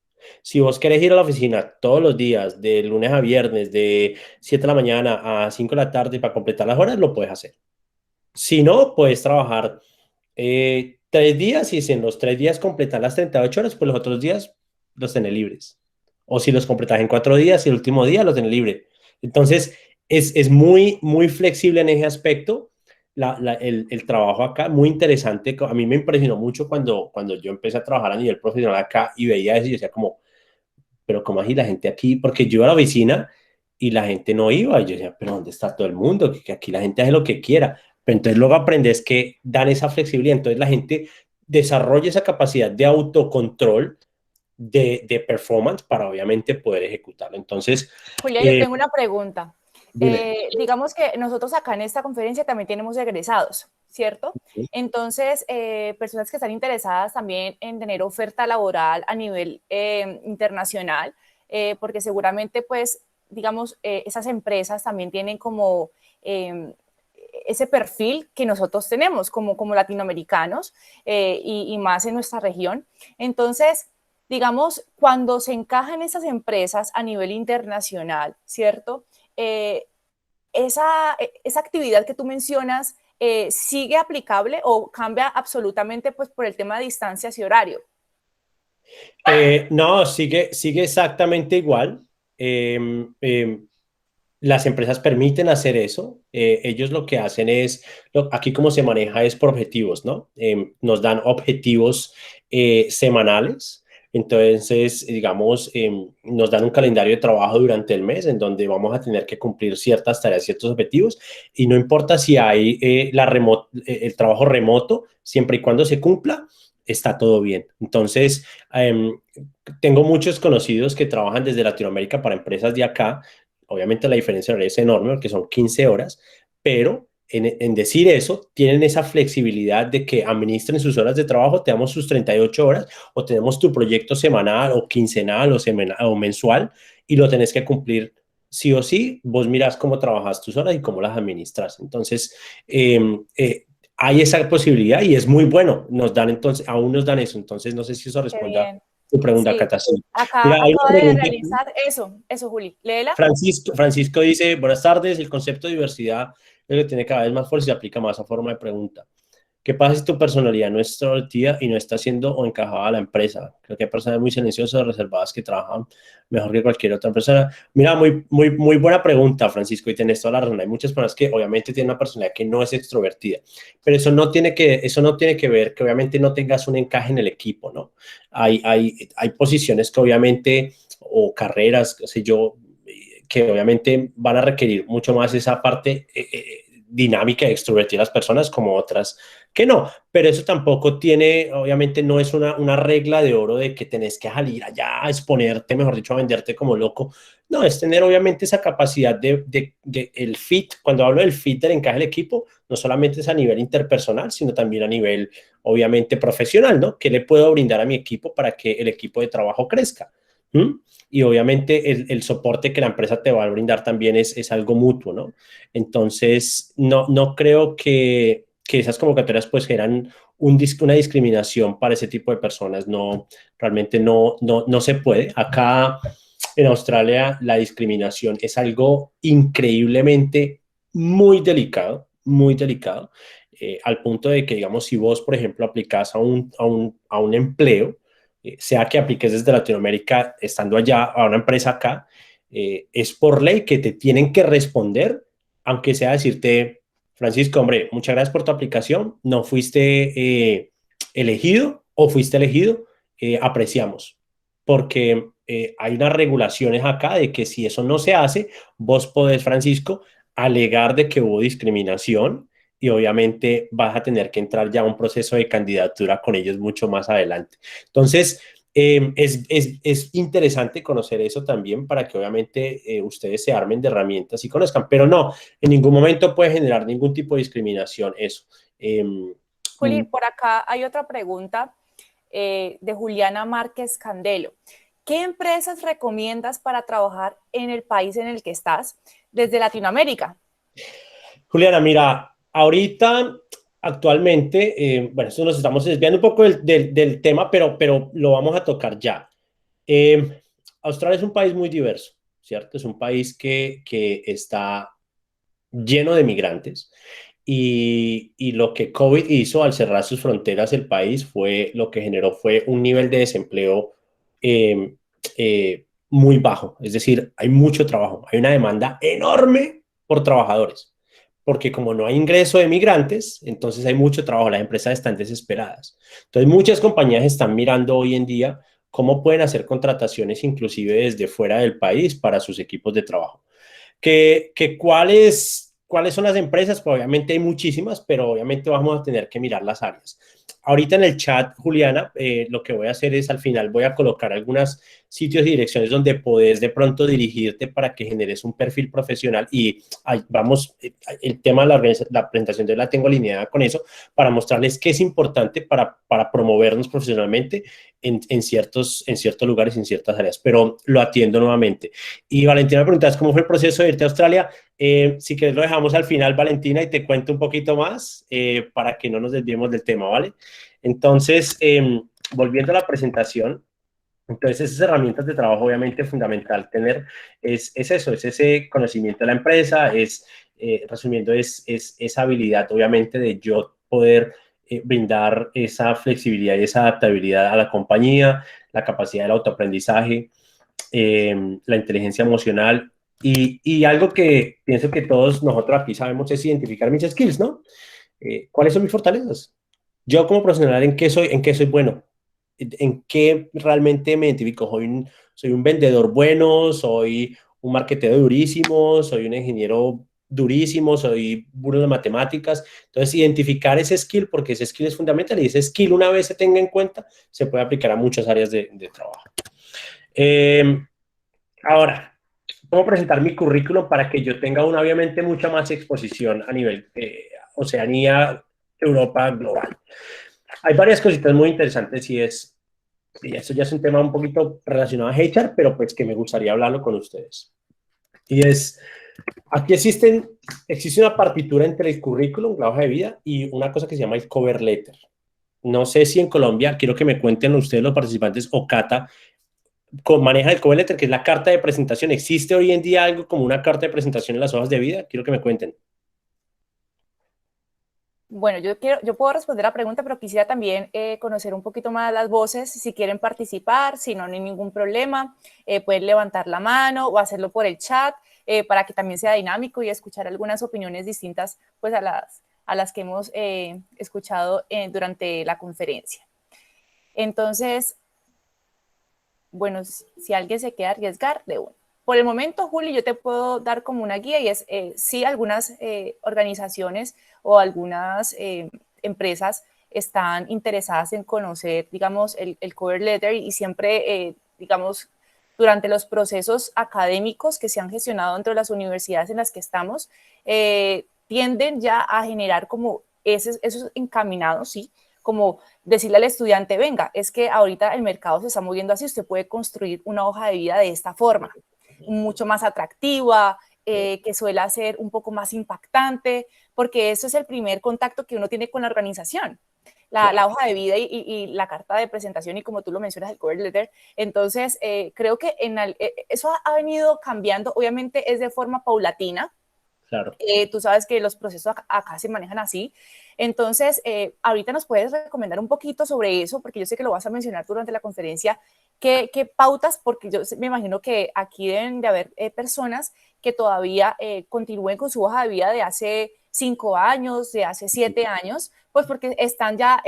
Si vos querés ir a la oficina todos los días, de lunes a viernes, de 7 de la mañana a 5 de la tarde para completar las horas, lo puedes hacer. Si no, puedes trabajar 3 días y si en los 3 días completar las 38 horas, pues los otros días los tenés libres. O si los completas en 4 días y el último día los tenés libre. Entonces, es muy flexible en ese aspecto. El trabajo acá, muy interesante. A mí me impresionó mucho cuando yo empecé a trabajar a nivel profesional acá y veía eso y decía como, pero ¿cómo así la gente aquí? Porque yo iba a la oficina y la gente no iba. Y yo decía, pero ¿dónde está todo el mundo? Que aquí la gente hace lo que quiera. Pero entonces luego aprendes que dan esa flexibilidad. Entonces la gente desarrolla esa capacidad de autocontrol, de performance para obviamente poder ejecutarlo. Entonces, Julia, yo eh, tengo una pregunta. dime. Digamos que nosotros acá en esta conferencia también tenemos egresados, ¿cierto? Entonces, personas que están interesadas también en tener oferta laboral a nivel internacional, porque seguramente, pues, digamos, esas empresas también tienen como ese perfil que nosotros tenemos como latinoamericanos y más en nuestra región. Entonces, digamos, cuando se encajan esas empresas a nivel internacional, ¿cierto? Esa actividad que tú mencionas sigue aplicable o cambia absolutamente pues por el tema de distancias y horario. No, sigue exactamente igual. Eh, eh, las empresas permiten hacer eso. Ellos lo que hacen es, aquí como se maneja es por objetivos, ¿no? Nos dan objetivos semanales. Entonces, digamos, nos dan un calendario de trabajo durante el mes en donde vamos a tener que cumplir ciertas tareas, ciertos objetivos. Y no importa si hay el trabajo remoto, siempre y cuando se cumpla, está todo bien. Entonces, tengo muchos conocidos que trabajan desde Latinoamérica para empresas de acá. Obviamente la diferencia horaria es enorme porque son 15 horas, pero en decir eso, tienen esa flexibilidad de que administren sus horas de trabajo, te damos sus 38 horas o tenemos tu proyecto semanal o quincenal o mensual y lo tenés que cumplir sí o sí. Vos mirás cómo trabajas tus horas y cómo las administras. Entonces, eh, eh, hay esa posibilidad y es muy bueno. Nos dan entonces, aún nos dan eso. Entonces, no sé si eso Qué responda a bien. tu pregunta, Sí, Cata. Sí. acá Mira, hay una acaba de pregunta aquí. realizar eso, Juli. Léela. Francisco dice, buenas tardes, el concepto de diversidad es lo que tiene cada vez más fuerza y se aplica más a forma de pregunta. ¿Qué pasa si tu personalidad no es extrovertida y no está siendo o encajada a la empresa? Creo que hay personas muy silenciosas, reservadas que trabajan mejor que cualquier otra persona. Mira, muy buena pregunta, Francisco, y tienes toda la razón. Hay muchas personas que obviamente tienen una personalidad que no es extrovertida, pero eso no tiene que ver que obviamente no tengas un encaje en el equipo, ¿no? Hay posiciones que obviamente, o carreras, qué sé yo, que obviamente van a requerir mucho más esa parte dinámica y extrovertida de las personas como otras que no, pero eso tampoco tiene, obviamente no es una regla de oro de que tenés que salir allá a exponerte, mejor dicho, a venderte como loco. No, es tener obviamente esa capacidad de el fit. Cuando hablo del fit del encaje del equipo, no solamente es a nivel interpersonal, sino también a nivel, obviamente, profesional, ¿no? ¿Qué le puedo brindar a mi equipo para que el equipo de trabajo crezca? ¿Mm? Y obviamente el soporte que la empresa te va a brindar también es algo mutuo, ¿no? Entonces, no creo que esas convocatorias pues eran una discriminación para ese tipo de personas. No, realmente no se puede. Acá en Australia la discriminación es algo increíblemente muy delicado, al punto de que, digamos, si vos, por ejemplo, aplicás a un empleo, sea que apliques desde Latinoamérica, estando allá, a una empresa acá, es por ley que te tienen que responder, aunque sea decirte, Francisco, hombre, muchas gracias por tu aplicación, no fuiste elegido o fuiste elegido, apreciamos, porque hay unas regulaciones acá de que si eso no se hace, vos podés, Francisco, alegar de que hubo discriminación y obviamente vas a tener que entrar ya a un proceso de candidatura con ellos mucho más adelante. Entonces, es interesante conocer eso también para que obviamente ustedes se armen de herramientas y conozcan, pero no, en ningún momento puede generar ningún tipo de discriminación eso. Eh, Juli, por acá hay otra pregunta de Juliana Márquez Candelo. ¿Qué empresas recomiendas para trabajar en el país en el que estás desde Latinoamérica? Juliana, mira, ahorita, actualmente, bueno, esto nos estamos desviando un poco del tema, pero lo vamos a tocar ya. Eh, Australia es un país muy diverso, ¿cierto? Es un país que está lleno de migrantes y lo que COVID hizo al cerrar sus fronteras el país fue lo que generó fue un nivel de desempleo eh, muy bajo. Es decir, hay mucho trabajo, hay una demanda enorme por trabajadores, porque como no hay ingreso de migrantes, entonces hay mucho trabajo, las empresas están desesperadas. Entonces muchas compañías están mirando hoy en día cómo pueden hacer contrataciones inclusive desde fuera del país para sus equipos de trabajo. ¿Cuáles son las empresas? Pues obviamente hay muchísimas, pero obviamente vamos a tener que mirar las áreas. Ahorita en el chat, Juliana, lo que voy a hacer es al final voy a colocar algunos sitios y direcciones donde podés de pronto dirigirte para que generes un perfil profesional y vamos, el tema de la presentación de la tengo alineada con eso para mostrarles qué es importante para promovernos profesionalmente en ciertos lugares, en ciertas áreas, pero lo atiendo nuevamente. Y Valentina, me preguntas cómo fue el proceso de irte a Australia. Si quieres lo dejamos al final, Valentina, y te cuento un poquito más para que no nos desviemos del tema, ¿vale? Entonces, volviendo a la presentación, Entonces, esas herramientas de trabajo, obviamente, fundamental tener es eso, es ese conocimiento de la empresa, resumiendo, es esa habilidad, obviamente, de yo poder brindar esa flexibilidad y esa adaptabilidad a la compañía, la capacidad del autoaprendizaje, la inteligencia emocional y algo que pienso que todos nosotros aquí sabemos es identificar mis skills, ¿no? ¿Cuáles son mis fortalezas? Yo como profesional, en qué soy bueno? ¿En qué realmente me identifico? Soy un vendedor bueno, soy un marketero durísimo, soy un ingeniero durísimo, soy bueno de matemáticas. Entonces, identificar ese skill, porque ese skill es fundamental y ese skill, una vez se tenga en cuenta, se puede aplicar a muchas áreas de trabajo. Eh, Ahora, ¿cómo presentar mi currículum para que yo tenga obviamente mucha más exposición a nivel Oceanía, Europa, global? Hay varias cositas muy interesantes y eso ya es un tema un poquito relacionado a HR, pero pues que me gustaría hablarlo con ustedes. Y aquí existe una partitura entre el currículum, la hoja de vida, y una cosa que se llama el cover letter. No sé si en Colombia, quiero que me cuenten ustedes los participantes o Cata, maneja el cover letter, que es la carta de presentación. ¿Existe hoy en día algo como una carta de presentación en las hojas de vida? Quiero que me cuenten. Bueno, yo puedo responder la pregunta, pero quisiera también conocer un poquito más las voces, si quieren participar, si no, no hay ningún problema, pueden levantar la mano o hacerlo por el chat, para que también sea dinámico y escuchar algunas opiniones distintas pues, a las que hemos escuchado durante la conferencia. Entonces, bueno, si alguien se quiere arriesgar, de uno. Por el momento, Juli, yo te puedo dar como una guía y es, sí, algunas organizaciones o algunas empresas están interesadas en conocer, digamos, el cover letter y siempre, digamos, durante los procesos académicos que se han gestionado dentro de las universidades en las que estamos, tienden ya a generar como esos encaminados, ¿sí? Como decirle al estudiante, venga, es que ahorita el mercado se está moviendo así, usted puede construir una hoja de vida de esta forma, mucho más atractiva, que suele ser un poco más impactante, porque eso es el primer contacto que uno tiene con la organización. La hoja de vida y la carta de presentación y como tú lo mencionas, el cover letter. Entonces, creo que eso ha venido cambiando, obviamente es de forma paulatina. Claro. Tú sabes que los procesos acá se manejan así. Entonces, ahorita nos puedes recomendar un poquito sobre eso, porque yo sé que lo vas a mencionar durante la conferencia. ¿Qué pautas? Porque yo me imagino que aquí deben de haber personas que todavía continúen con su hoja de vida de hace 5 años, de hace 7 años, pues porque están ya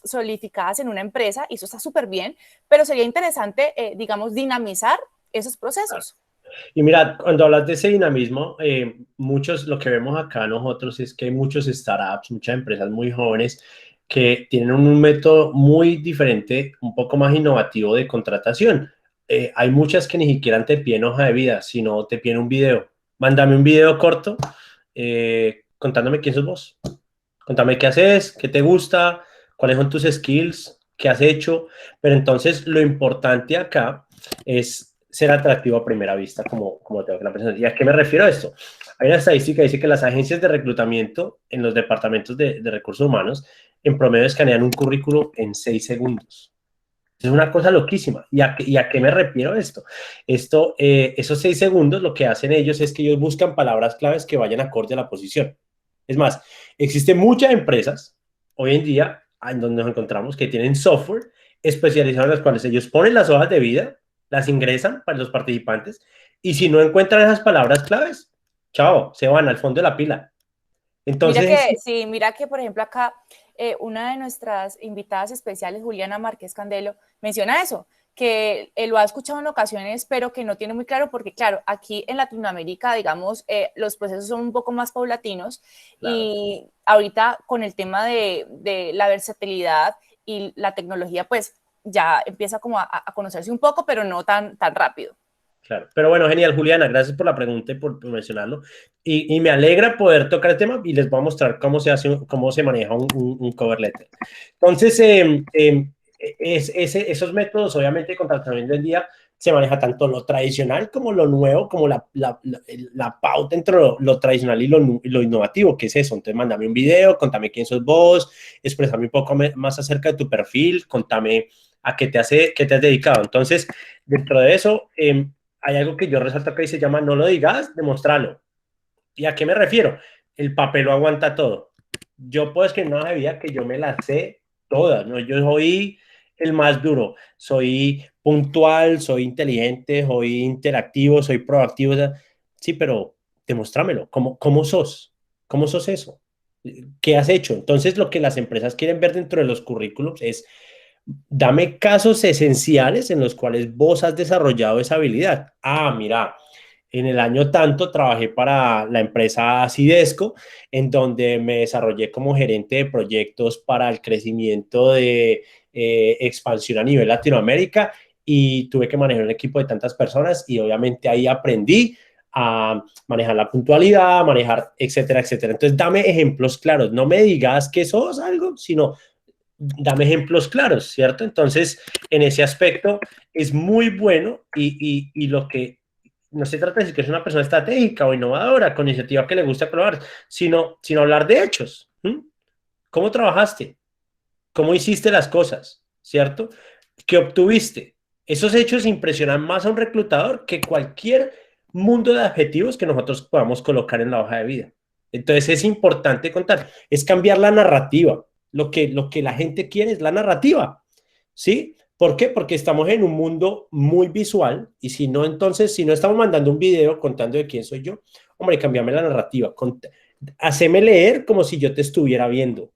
solidificadas en una empresa y eso está súper bien, pero sería interesante, digamos, dinamizar esos procesos. Y mira, cuando hablas de ese dinamismo, lo que vemos acá nosotros es que hay muchos startups, muchas empresas muy jóvenes que tienen un método muy diferente, un poco más innovativo de contratación. Hay muchas que ni siquiera te piden hoja de vida, sino te piden un video. Mándame un video corto contándome quién sos vos. Contame qué haces, qué te gusta, cuáles son tus skills, qué has hecho. Pero entonces lo importante acá es ser atractivo a primera vista, como tengo que la presentación. ¿Y a qué me refiero a esto? Hay una estadística que dice que las agencias de reclutamiento en los departamentos de recursos humanos en promedio escanean un currículo en 6 segundos. Es una cosa loquísima. ¿Y a qué me refiero esto? Esos 6 segundos lo que hacen ellos es que ellos buscan palabras claves que vayan acorde a la posición. Es más, existen muchas empresas hoy en día en donde nos encontramos que tienen software especializado en las cuales ellos ponen las hojas de vida, las ingresan para los participantes y si no encuentran esas palabras claves, chao, se van al fondo de la pila. Entonces, Mira que, por ejemplo, acá una de nuestras invitadas especiales, Juliana Márquez Candelo, menciona eso, que lo ha escuchado en ocasiones, pero que no tiene muy claro, porque claro, aquí en Latinoamérica, digamos, los procesos son un poco más paulatinos claro. y ahorita con el tema de la versatilidad y la tecnología, pues ya empieza como a conocerse un poco, pero no tan rápido. Claro, pero bueno, genial, Juliana, gracias por la pregunta y por mencionarlo. Y me alegra poder tocar el tema y les voy a mostrar cómo se hace, cómo se maneja un cover letter. Entonces, esos métodos, obviamente, de contratación del día, se maneja tanto lo tradicional como lo nuevo, como la pauta entre lo tradicional y lo innovativo, que es eso. Entonces, mándame un video, contame quién sos vos, expresame un poco más acerca de tu perfil, contame a qué te has dedicado. Entonces, dentro de eso, hay algo que yo resalto que se llama no lo digas, demostralo. ¿Y a qué me refiero? El papel lo aguanta todo. Yo puedo escribir una hoja de vida que yo me la sé todas, ¿no? Yo soy el más duro, soy puntual, soy inteligente, soy interactivo, soy proactivo. O sea, sí, pero demostrámelo. ¿Cómo sos? ¿Cómo sos eso? ¿Qué has hecho? Entonces, lo que las empresas quieren ver dentro de los currículums es, dame casos esenciales en los cuales vos has desarrollado esa habilidad. Ah, mira, en el año tanto trabajé para la empresa Sidesco, en donde me desarrollé como gerente de proyectos para el crecimiento de expansión a nivel Latinoamérica y tuve que manejar un equipo de tantas personas y obviamente ahí aprendí a manejar la puntualidad, a manejar, etcétera, etcétera. Entonces, dame ejemplos claros. No me digas que sos algo, sino dame ejemplos claros, ¿cierto? Entonces, en ese aspecto es muy bueno y lo que no se trata de decir que es una persona estratégica o innovadora, con iniciativa que le gusta probar, sino hablar de hechos. ¿Mm? ¿Cómo trabajaste? ¿Cómo hiciste las cosas? ¿Cierto? ¿Qué obtuviste? Esos hechos impresionan más a un reclutador que cualquier mundo de adjetivos que nosotros podamos colocar en la hoja de vida. Entonces es importante contar, es cambiar la narrativa. Lo que la gente quiere es la narrativa, ¿sí? ¿Por qué? Porque estamos en un mundo muy visual y si no, entonces, si no estamos mandando un video contando de quién soy yo, hombre, cambiame la narrativa, haceme leer como si yo te estuviera viendo.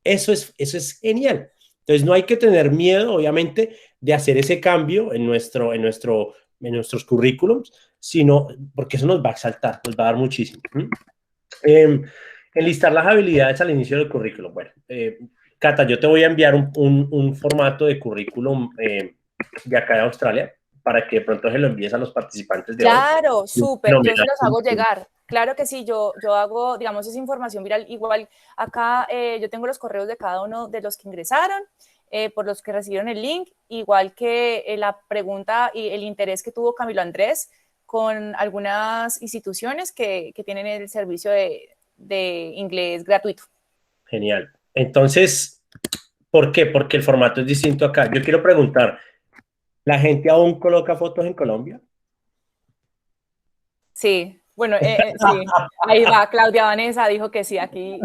Eso es genial. Entonces no hay que tener miedo, obviamente, de hacer ese cambio en nuestros currículums, sino porque eso nos va a exaltar, nos va a dar muchísimo. Eh, enlistar las habilidades al inicio del currículum. Bueno, Cata, yo te voy a enviar un formato de currículum de acá de Australia para que de pronto se lo envíes a los participantes de hoy. Claro, súper, No, yo se mira, los hago llegar. Claro que sí, yo hago, digamos, esa información viral. Igual acá yo tengo los correos de cada uno de los que ingresaron, por los que recibieron el link, igual que la pregunta y el interés que tuvo Camilo Andrés con algunas instituciones que tienen el servicio de inglés gratuito. genial. Entonces, ¿por qué? Porque el formato es distinto acá. Yo quiero preguntar, ¿la gente aún coloca fotos en Colombia? Sí, bueno, sí, ahí va, Claudia Vanessa dijo que sí, aquí.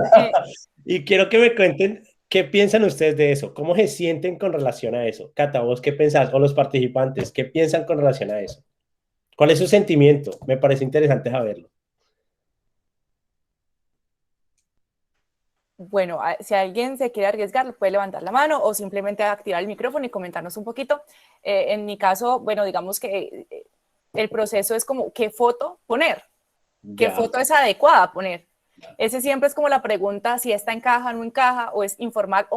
Y quiero que me cuenten qué piensan ustedes de eso, cómo se sienten con relación a eso. Cata, ¿vos qué pensás? O los participantes, ¿qué piensan con relación a eso? ¿Cuál es su sentimiento? Me parece interesante saberlo. Bueno, si alguien se quiere arriesgar, puede levantar la mano o simplemente activar el micrófono y comentarnos un poquito. En mi caso, bueno, digamos que el proceso es como, ¿qué foto poner? ¿Qué Ya. foto es adecuada poner? Ese siempre es como la pregunta, si esta encaja o no encaja, o es informal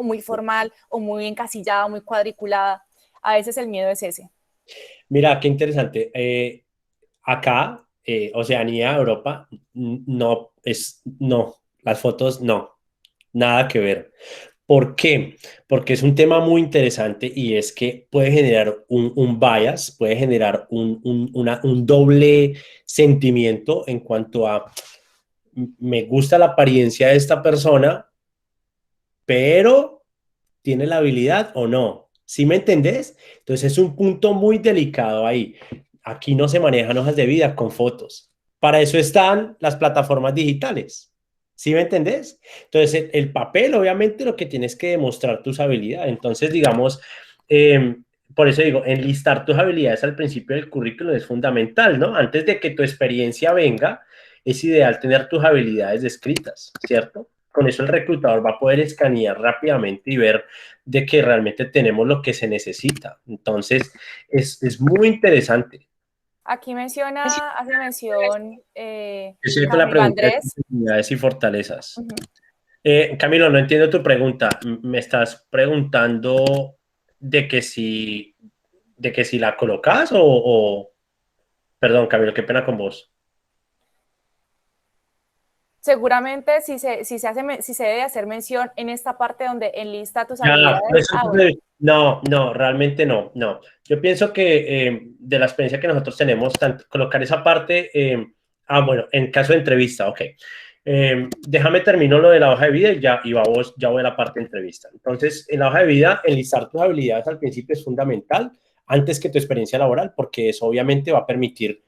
o muy encasillada, muy cuadriculada. A veces el miedo es ese. Mira, qué interesante. Acá, Oceanía, Europa, no, las fotos no, nada que ver. ¿Por qué? Porque es un tema muy interesante y es que puede generar un bias, puede generar un doble sentimiento en cuanto a me gusta la apariencia de esta persona, pero ¿tiene la habilidad o no? ¿Sí me entendés? Entonces es un punto muy delicado ahí. Aquí no se manejan hojas de vida con fotos. Para eso están las plataformas digitales. ¿Sí me entendés? Entonces el papel, obviamente, lo que tienes que demostrar tus habilidades. Entonces, digamos, eh, por eso digo, enlistar tus habilidades al principio del currículum es fundamental, ¿no? Antes de que tu experiencia venga, es ideal tener tus habilidades descritas, ¿cierto? Con eso el reclutador va a poder escanear rápidamente y ver de que realmente tenemos lo que se necesita. Entonces, es muy interesante. Aquí hace mención Yo sé con la Camilo pregunta de Andrés. habilidades y fortalezas. Uh-huh. Camilo, no entiendo tu pregunta. Me estás preguntando de que si la colocas perdón, Camilo, qué pena con vos. Seguramente si se debe hacer mención en esta parte donde enlista tus Ya, por habilidades. eso, Ah, bueno. no, realmente no. Yo pienso que de la experiencia que nosotros tenemos, colocar esa parte, bueno, en caso de entrevista, ok. Déjame termino lo de la hoja de vida ya voy a la parte de entrevista. Entonces, en la hoja de vida, enlistar tus habilidades al principio es fundamental, antes que tu experiencia laboral, porque eso obviamente va a permitir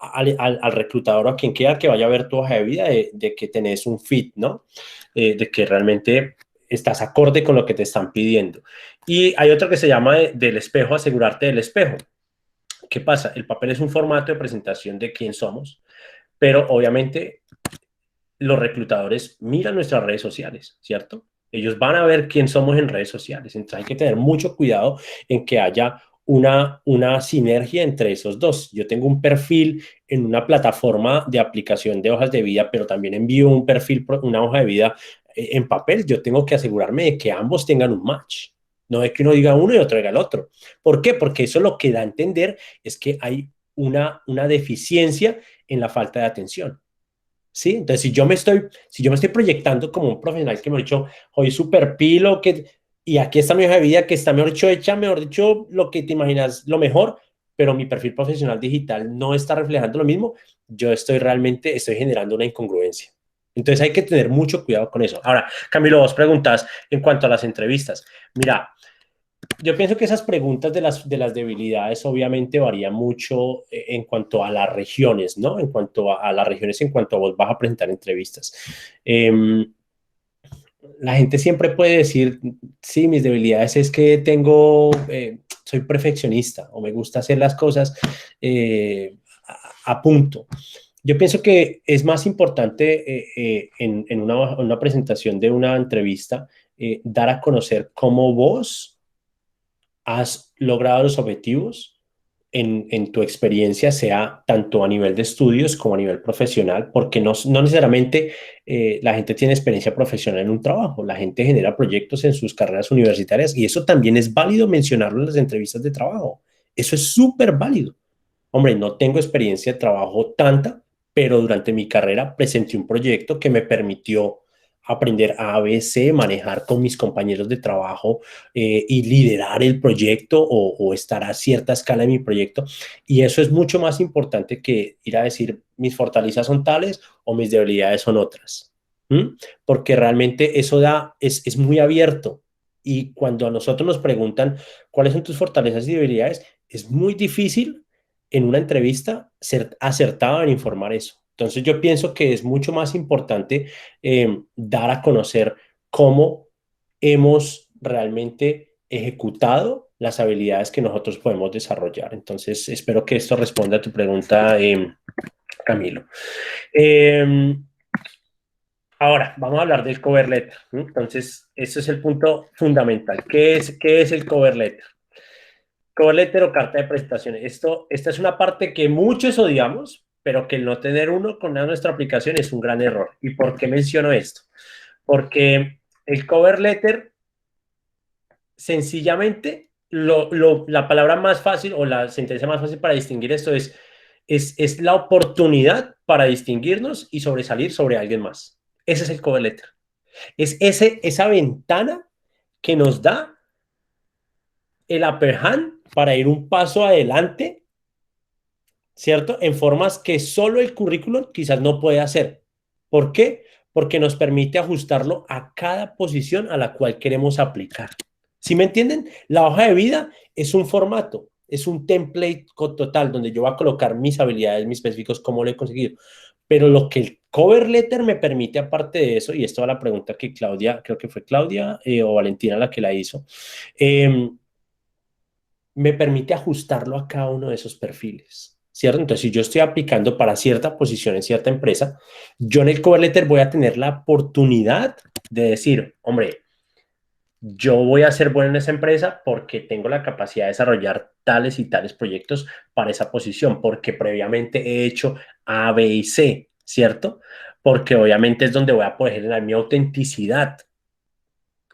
al reclutador o a quien quiera que vaya a ver tu hoja de vida de que tenés un fit, ¿no? De que realmente estás acorde con lo que te están pidiendo. Y hay otro que se llama del espejo, asegurarte del espejo. ¿Qué pasa? El papel es un formato de presentación de quién somos, pero obviamente los reclutadores miran nuestras redes sociales, ¿cierto? Ellos van a ver quién somos en redes sociales. Entonces hay que tener mucho cuidado en que haya una sinergia entre esos dos. Yo tengo un perfil en una plataforma de aplicación de hojas de vida, pero también envío un perfil, una hoja de vida en papel. Yo tengo que asegurarme de que ambos tengan un match. No es que uno diga uno y otro diga el otro. ¿Por qué? Porque eso lo que da a entender es que hay una deficiencia en la falta de atención. ¿Sí? Entonces, si yo me estoy proyectando como un profesional que me ha dicho, soy súper pilo, y aquí está mi hoja de vida que está, mejor dicho, hecha, mejor dicho, lo que te imaginas, lo mejor, pero mi perfil profesional digital no está reflejando lo mismo, yo estoy generando una incongruencia. Entonces hay que tener mucho cuidado con eso. Ahora, Camilo, vos preguntas en cuanto a las entrevistas. Mira, yo pienso que esas preguntas de las debilidades obviamente varían mucho en cuanto a las regiones, ¿no? En cuanto a las regiones, en cuanto a vos vas a presentar entrevistas. Eh, la gente siempre puede decir, sí, mis debilidades es que soy perfeccionista o me gusta hacer las cosas a punto. Yo pienso que es más importante en una presentación de una entrevista dar a conocer cómo vos has logrado los objetivos en tu experiencia, sea tanto a nivel de estudios como a nivel profesional, porque no necesariamente la gente tiene experiencia profesional en un trabajo, la gente genera proyectos en sus carreras universitarias y eso también es válido mencionarlo en las entrevistas de trabajo. Eso es súper válido. Hombre, no tengo experiencia de trabajo tanta, pero durante mi carrera presenté un proyecto que me permitió aprender a ABC, manejar con mis compañeros de trabajo y liderar el proyecto o estar a cierta escala en mi proyecto. Y eso es mucho más importante que ir a decir mis fortalezas son tales o mis debilidades son otras. ¿Mm? Porque realmente es muy abierto. Y cuando a nosotros nos preguntan cuáles son tus fortalezas y debilidades, es muy difícil en una entrevista ser acertado en informar eso. Entonces yo pienso que es mucho más importante dar a conocer cómo hemos realmente ejecutado las habilidades que nosotros podemos desarrollar. Entonces espero que esto responda a tu pregunta, Camilo. Eh, Ahora, vamos a hablar del cover letter. Entonces, ese es el punto fundamental. ¿Qué es el cover letter? Cover letter o carta de presentaciones. Esta es una parte que muchos odiamos, pero que el no tener uno con nuestra aplicación es un gran error. ¿Y por qué menciono esto? Porque el cover letter, sencillamente, la palabra más fácil o la sentencia más fácil para distinguir esto es la oportunidad para distinguirnos y sobresalir sobre alguien más. Ese es el cover letter. Es esa ventana que nos da el upper hand para ir un paso adelante, ¿cierto? En formas que solo el currículum quizás no puede hacer. ¿Por qué? Porque nos permite ajustarlo a cada posición a la cual queremos aplicar. ¿Sí me entienden? La hoja de vida es un formato, es un template total donde yo voy a colocar mis habilidades, mis específicos, cómo lo he conseguido. Pero lo que el cover letter me permite, aparte de eso, y esto va a la pregunta que Claudia, creo que fue Claudia o Valentina la que la hizo, me permite ajustarlo a cada uno de esos perfiles, ¿cierto? Entonces, si yo estoy aplicando para cierta posición en cierta empresa, yo en el cover letter voy a tener la oportunidad de decir, hombre, yo voy a ser bueno en esa empresa porque tengo la capacidad de desarrollar tales y tales proyectos para esa posición, porque previamente he hecho A, B y C, ¿cierto? Porque obviamente es donde voy a poder generar mi autenticidad.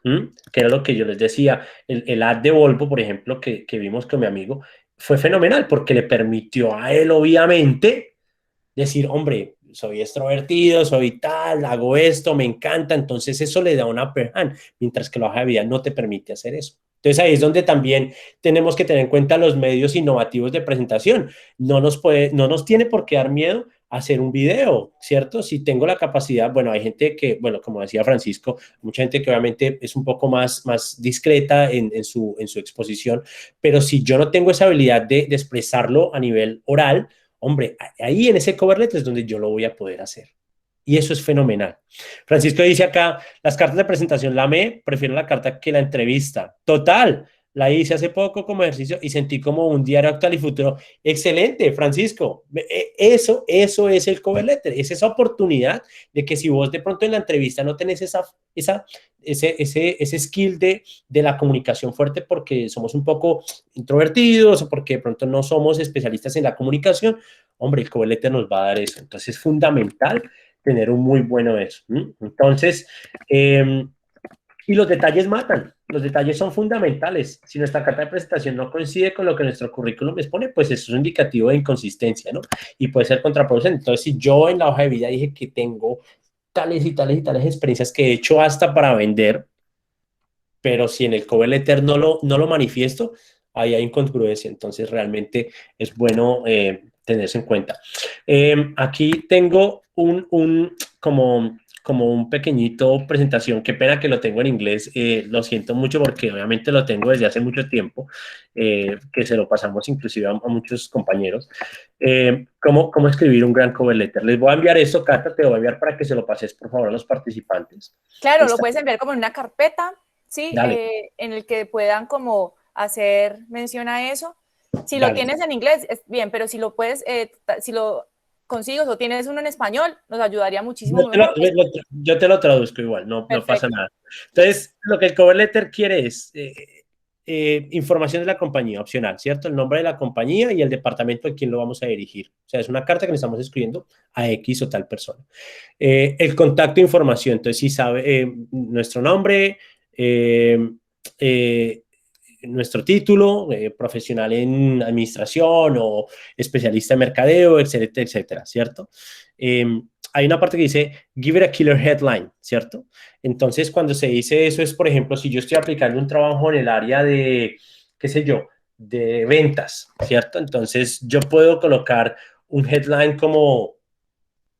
Que era lo que yo les decía, el ad de Volvo, por ejemplo, que vimos con mi amigo, fue fenomenal porque le permitió a él, obviamente, decir, hombre, soy extrovertido, soy tal, hago esto, me encanta, entonces eso le da una upper hand, mientras que la hoja de vida no te permite hacer eso. Entonces ahí es donde también tenemos que tener en cuenta los medios innovativos de presentación. No nos tiene por qué dar miedo hacer un video, ¿cierto? Si tengo la capacidad, bueno, hay gente que, bueno, como decía Francisco, mucha gente que obviamente es un poco más discreta en su exposición, pero si yo no tengo esa habilidad de expresarlo a nivel oral, hombre, ahí en ese cover letter es donde yo lo voy a poder hacer. Y eso es fenomenal. Francisco dice acá, las cartas de presentación la amé, prefiero la carta que la entrevista. Total, la hice hace poco como ejercicio y sentí como un diario actual y futuro. Excelente, Francisco. Eso es el cover letter, es esa oportunidad de que si vos de pronto en la entrevista no tenés ese skill de la comunicación fuerte porque somos un poco introvertidos o porque de pronto no somos especialistas en la comunicación, hombre, el cover letter nos va a dar eso. Entonces es fundamental tener un muy bueno eso. Entonces, y los detalles matan, los detalles son fundamentales. Si nuestra carta de presentación no coincide con lo que nuestro currículum expone, pues eso es un indicativo de inconsistencia, ¿no? Y puede ser contraproducente. Entonces, si yo en la hoja de vida dije que tengo tales y tales y tales experiencias que he hecho hasta para vender, pero si en el cover letter no lo manifiesto, ahí hay incongruencia. Entonces, realmente es bueno tenerse en cuenta. Aquí tengo como un pequeñito presentación, qué pena que lo tengo en inglés, lo siento mucho porque obviamente lo tengo desde hace mucho tiempo, que se lo pasamos inclusive a muchos compañeros. ¿Cómo escribir un gran cover letter? Les voy a enviar esto, Cata, te lo voy a enviar para que se lo pases por favor a los participantes. Claro, lo puedes enviar como en una carpeta, ¿sí? Dale. En el que puedan como hacer mención a eso. Si lo Dale. tienes en inglés, es bien, pero si lo puedes, si lo consigues o tienes uno en español, nos ayudaría muchísimo mejor. Yo te lo traduzco igual, no pasa nada. Entonces, lo que el cover letter quiere es información de la compañía, opcional, ¿cierto? El nombre de la compañía y el departamento a quien lo vamos a dirigir. O sea, es una carta que le estamos escribiendo a X o tal persona. El contacto de información, entonces, si sabe nuestro nombre, nuestro título, profesional en administración o especialista en mercadeo, etcétera, etcétera, ¿cierto? Hay una parte que dice, give it a killer headline, ¿cierto? Entonces, cuando se dice eso es, por ejemplo, si yo estoy aplicando un trabajo en el área de, qué sé yo, de ventas, ¿cierto? Entonces, yo puedo colocar un headline como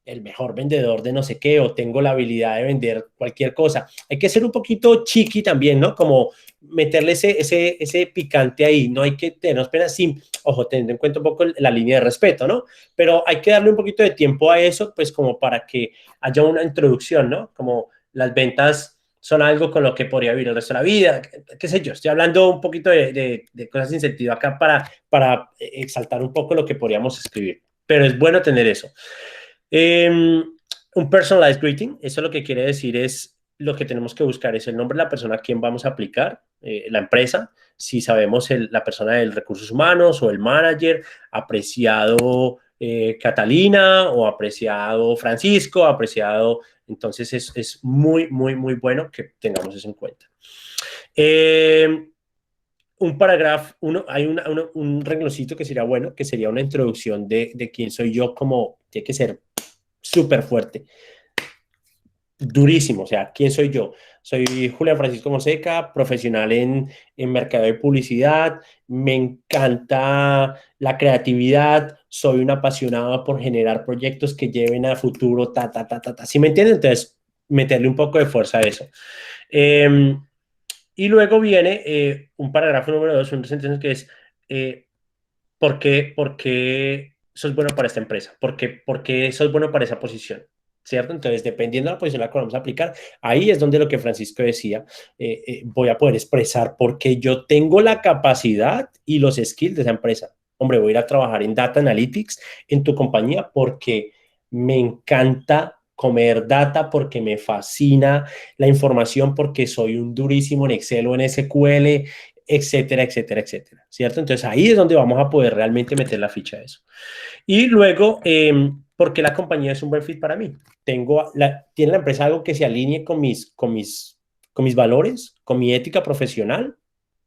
el mejor vendedor de no sé qué, o tengo la habilidad de vender cualquier cosa. Hay que ser un poquito chiqui también, ¿no? Como meterle ese picante ahí. No hay que tener pena, sí, ojo, teniendo en cuenta un poco la línea de respeto, ¿no? Pero hay que darle un poquito de tiempo a eso, pues como para que haya una introducción, ¿no? Como las ventas son algo con lo que podría vivir el resto de la vida, qué sé yo, estoy hablando un poquito de cosas sin sentido acá para exaltar un poco lo que podríamos escribir, pero es bueno tener eso. Un personalized greeting, eso lo que quiere decir es lo que tenemos que buscar es el nombre de la persona a quien vamos a aplicar, la empresa, si sabemos la persona de recursos humanos o el manager, apreciado Catalina o apreciado Francisco, apreciado, entonces es muy, muy, muy bueno que tengamos eso en cuenta. Un parágrafo, hay un rengloncito que sería bueno, que sería una introducción de quién soy yo, como tiene que ser súper fuerte, durísimo, o sea, ¿quién soy yo? Soy Julián Francisco Monseca, profesional en mercado de publicidad, me encanta la creatividad, soy un apasionado por generar proyectos que lleven a futuro, ¿sí me entienden? Entonces, meterle un poco de fuerza a eso. Y luego viene un parágrafo número 2, un sentencia que es ¿por qué sos bueno para esta empresa? ¿Por qué sos bueno para esa posición? ¿Cierto? Entonces, dependiendo de la posición a la que vamos a aplicar, ahí es donde lo que Francisco decía, voy a poder expresar por qué yo tengo la capacidad y los skills de esa empresa. Hombre, voy a ir a trabajar en Data Analytics en tu compañía porque me encanta comer data, porque me fascina la información, porque soy un durísimo en Excel o en SQL, etcétera, etcétera, etcétera, ¿cierto? Entonces ahí es donde vamos a poder realmente meter la ficha de eso. Y luego, ¿por qué la compañía es un buen fit para mí? ¿Tiene la empresa algo que se alinee con mis valores, con mi ética profesional?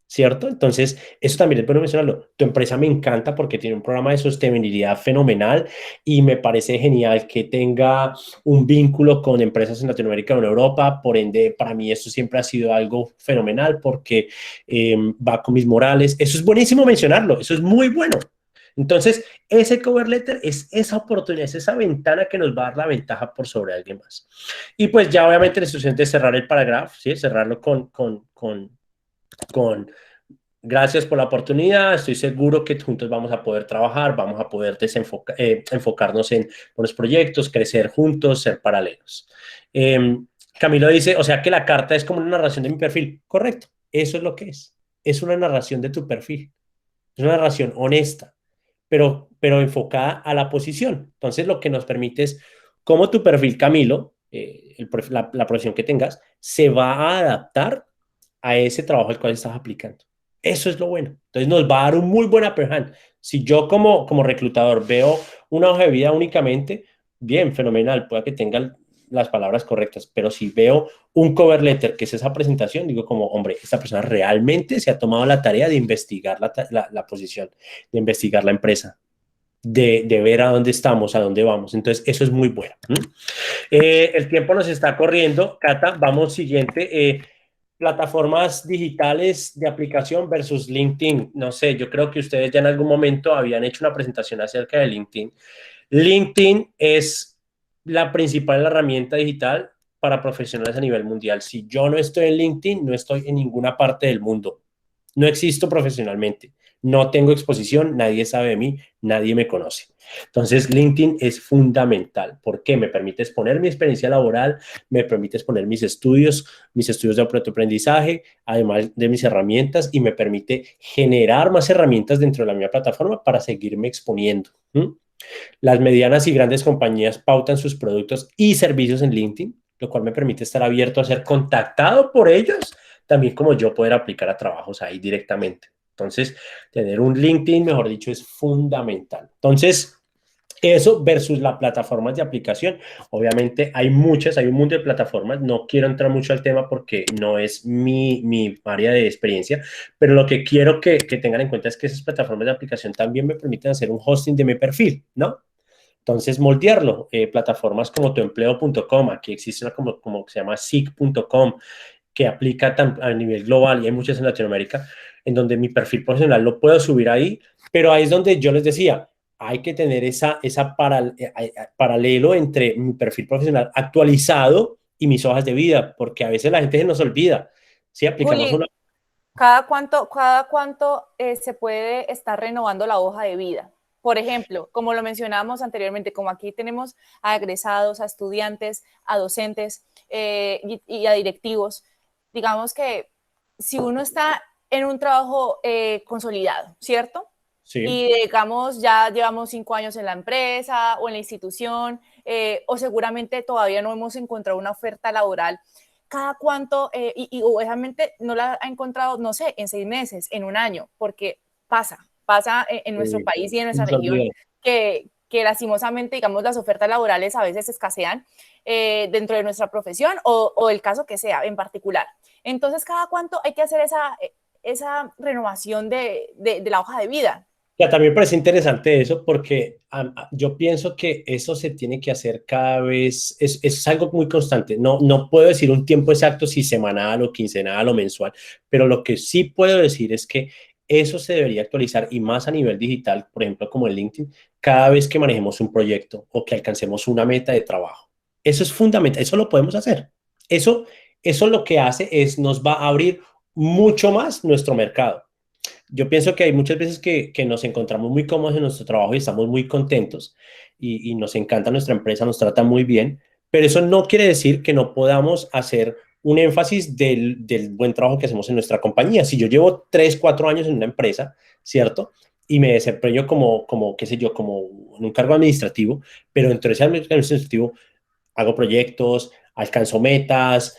¿Cierto? Entonces, eso también es bueno mencionarlo. Tu empresa me encanta porque tiene un programa de sostenibilidad fenomenal y me parece genial que tenga un vínculo con empresas en Latinoamérica o en Europa. Por ende, para mí eso siempre ha sido algo fenomenal porque va con mis morales. Eso es buenísimo mencionarlo. Eso es muy bueno. Entonces, ese cover letter es esa oportunidad, es esa ventana que nos va a dar la ventaja por sobre alguien más. Y pues ya obviamente la instrucción de cerrar el parágrafo, ¿sí? Cerrarlo con gracias por la oportunidad, estoy seguro que juntos vamos a poder trabajar, vamos a poder enfocarnos en los proyectos, crecer juntos, ser paralelos. Camilo dice, o sea que la carta es como una narración de mi perfil. Correcto, eso es lo que es una narración de tu perfil, es una narración honesta, pero enfocada a la posición. Entonces lo que nos permite es cómo tu perfil, Camilo, la profesión que tengas, se va a adaptar a ese trabajo al cual estás aplicando. Eso es lo bueno. Entonces nos va a dar un muy buen upper hand. Si yo como reclutador veo una hoja de vida únicamente, bien, fenomenal, pueda que tengan las palabras correctas, pero si veo un cover letter, que es esa presentación, digo como, hombre, esta persona realmente se ha tomado la tarea de investigar la posición, de investigar la empresa, de ver a dónde estamos, a dónde vamos. Entonces, eso es muy bueno. El tiempo nos está corriendo. Cata, vamos siguiente. Plataformas digitales de aplicación versus LinkedIn. No sé, yo creo que ustedes ya en algún momento habían hecho una presentación acerca de LinkedIn. LinkedIn es la principal herramienta digital para profesionales a nivel mundial. Si yo no estoy en LinkedIn, no estoy en ninguna parte del mundo. No existo profesionalmente. No tengo exposición, nadie sabe de mí, nadie me conoce. Entonces, LinkedIn es fundamental porque me permite exponer mi experiencia laboral, me permite exponer mis estudios de autoaprendizaje, además de mis herramientas, y me permite generar más herramientas dentro de la misma plataforma para seguirme exponiendo. Las medianas y grandes compañías pautan sus productos y servicios en LinkedIn, lo cual me permite estar abierto a ser contactado por ellos, también como yo poder aplicar a trabajos ahí directamente. Entonces, tener un LinkedIn, mejor dicho, es fundamental. Entonces, eso versus las plataformas de aplicación. Obviamente hay muchas, hay un mundo de plataformas. No quiero entrar mucho al tema porque no es mi área de experiencia, pero lo que quiero que tengan en cuenta es que esas plataformas de aplicación también me permiten hacer un hosting de mi perfil, ¿no? Entonces, moldearlo. Plataformas como tuempleo.com, aquí existe una como se llama seek.com, que aplica a nivel global y hay muchas en Latinoamérica, en donde mi perfil profesional lo puedo subir ahí, pero ahí es donde yo les decía, hay que tener paralelo entre mi perfil profesional actualizado y mis hojas de vida, porque a veces la gente se nos olvida. Si aplicamos Juli, una... ¿cada cuánto se puede estar renovando la hoja de vida? Por ejemplo, como lo mencionábamos anteriormente, como aquí tenemos a egresados, a estudiantes, a docentes y a directivos, digamos que si uno está en un trabajo consolidado, ¿cierto? Sí. Y digamos, ya llevamos 5 años en la empresa o en la institución, o seguramente todavía no hemos encontrado una oferta laboral. ¿Cada cuánto? Y obviamente no la ha encontrado, no sé, en 6 meses, en un año, porque pasa en nuestro país y en nuestra región que lastimosamente, digamos, las ofertas laborales a veces escasean dentro de nuestra profesión o el caso que sea en particular. Entonces, ¿cada cuánto hay que hacer esa renovación de la hoja de vida? Ya, también me parece interesante eso porque yo pienso que eso se tiene que hacer cada vez, es algo muy constante. No puedo decir un tiempo exacto, si semanal o quincenal o mensual, pero lo que sí puedo decir es que eso se debería actualizar y más a nivel digital, por ejemplo, como en LinkedIn, cada vez que manejemos un proyecto o que alcancemos una meta de trabajo. Eso es fundamental, eso lo podemos hacer. Eso, eso lo que hace es nos va a abrir mucho más nuestro mercado. Yo pienso que hay muchas veces que nos encontramos muy cómodos en nuestro trabajo y estamos muy contentos y nos encanta nuestra empresa, nos trata muy bien, pero eso no quiere decir que no podamos hacer un énfasis del buen trabajo que hacemos en nuestra compañía. Si yo llevo 3, 4 años en una empresa, ¿cierto? Y me desempeño qué sé yo, como en un cargo administrativo, pero dentro de ese administrativo hago proyectos, alcanzo metas,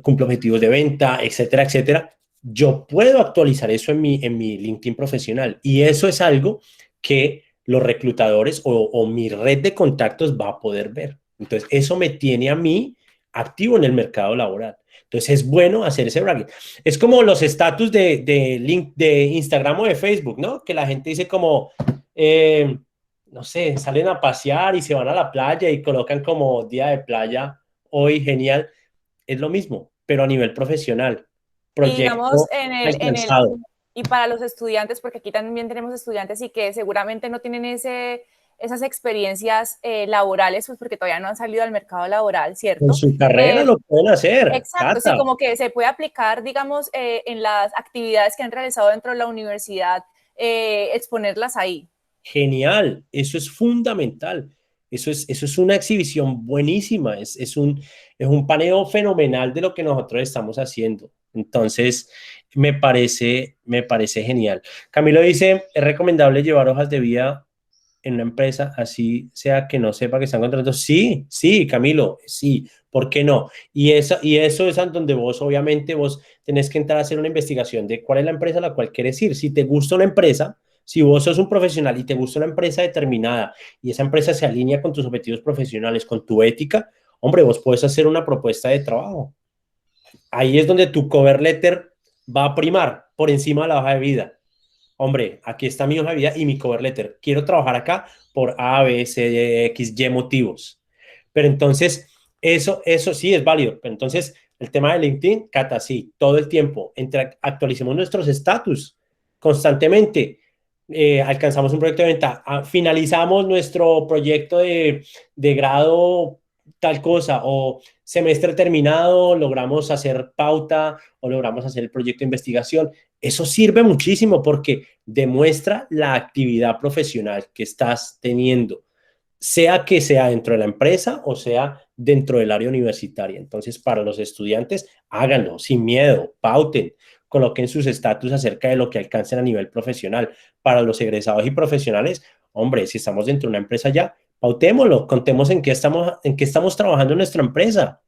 cumplo objetivos de venta, etcétera, etcétera. Yo puedo actualizar eso en mi LinkedIn profesional y eso es algo que los reclutadores o mi red de contactos va a poder ver. Entonces, eso me tiene a mí activo en el mercado laboral. Entonces, es bueno hacer ese bragging. Es como los estatus de Instagram o de Facebook, ¿no? Que la gente dice como, no sé, salen a pasear y se van a la playa y colocan como día de playa, hoy genial. Es lo mismo, pero a nivel profesional. Y digamos, Proyecto alcanzado. Y para los estudiantes, porque aquí también tenemos estudiantes y que seguramente no tienen esas experiencias laborales, pues porque todavía no han salido al mercado laboral, En ¿cierto? su carrera lo pueden hacer, Exacto, sí, Cata. como que se puede aplicar, digamos, en las actividades que han realizado dentro de la universidad, exponerlas ahí. Genial, eso es fundamental. Eso es una exhibición buenísima, es un paneo fenomenal de lo que nosotros estamos haciendo. Entonces, me parece genial. Camilo dice, es recomendable llevar hojas de vida en una empresa, así sea que no sepa que están contratando. Sí, sí, Camilo, sí, ¿por qué no? Y eso es donde vos, obviamente, vos tenés que entrar a hacer una investigación de cuál es la empresa a la cual quieres ir. Si te gusta una empresa, si vos sos un profesional y te gusta una empresa determinada y esa empresa se alinea con tus objetivos profesionales, con tu ética, hombre, vos puedes hacer una propuesta de trabajo. Ahí es donde tu cover letter va a primar por encima de la hoja de vida. Hombre, aquí está mi hoja de vida y mi cover letter. Quiero trabajar acá por A, B, C, X, Y motivos. Pero entonces, eso sí es válido. Pero entonces, el tema de LinkedIn, Cata, sí, todo el tiempo. Actualicemos nuestros estatus constantemente. Alcanzamos un proyecto de venta, finalizamos nuestro proyecto de grado tal cosa, o semestre terminado, logramos hacer pauta o logramos hacer el proyecto de investigación. Eso sirve muchísimo porque demuestra la actividad profesional que estás teniendo, sea que sea dentro de la empresa o sea dentro del área universitaria. Entonces, para los estudiantes, háganlo sin miedo, pauten, coloquen sus estatus acerca de lo que alcancen a nivel profesional. Para los egresados y profesionales, hombre, si estamos dentro de una empresa ya, pautémoslo, contemos en qué estamos trabajando en nuestra empresa.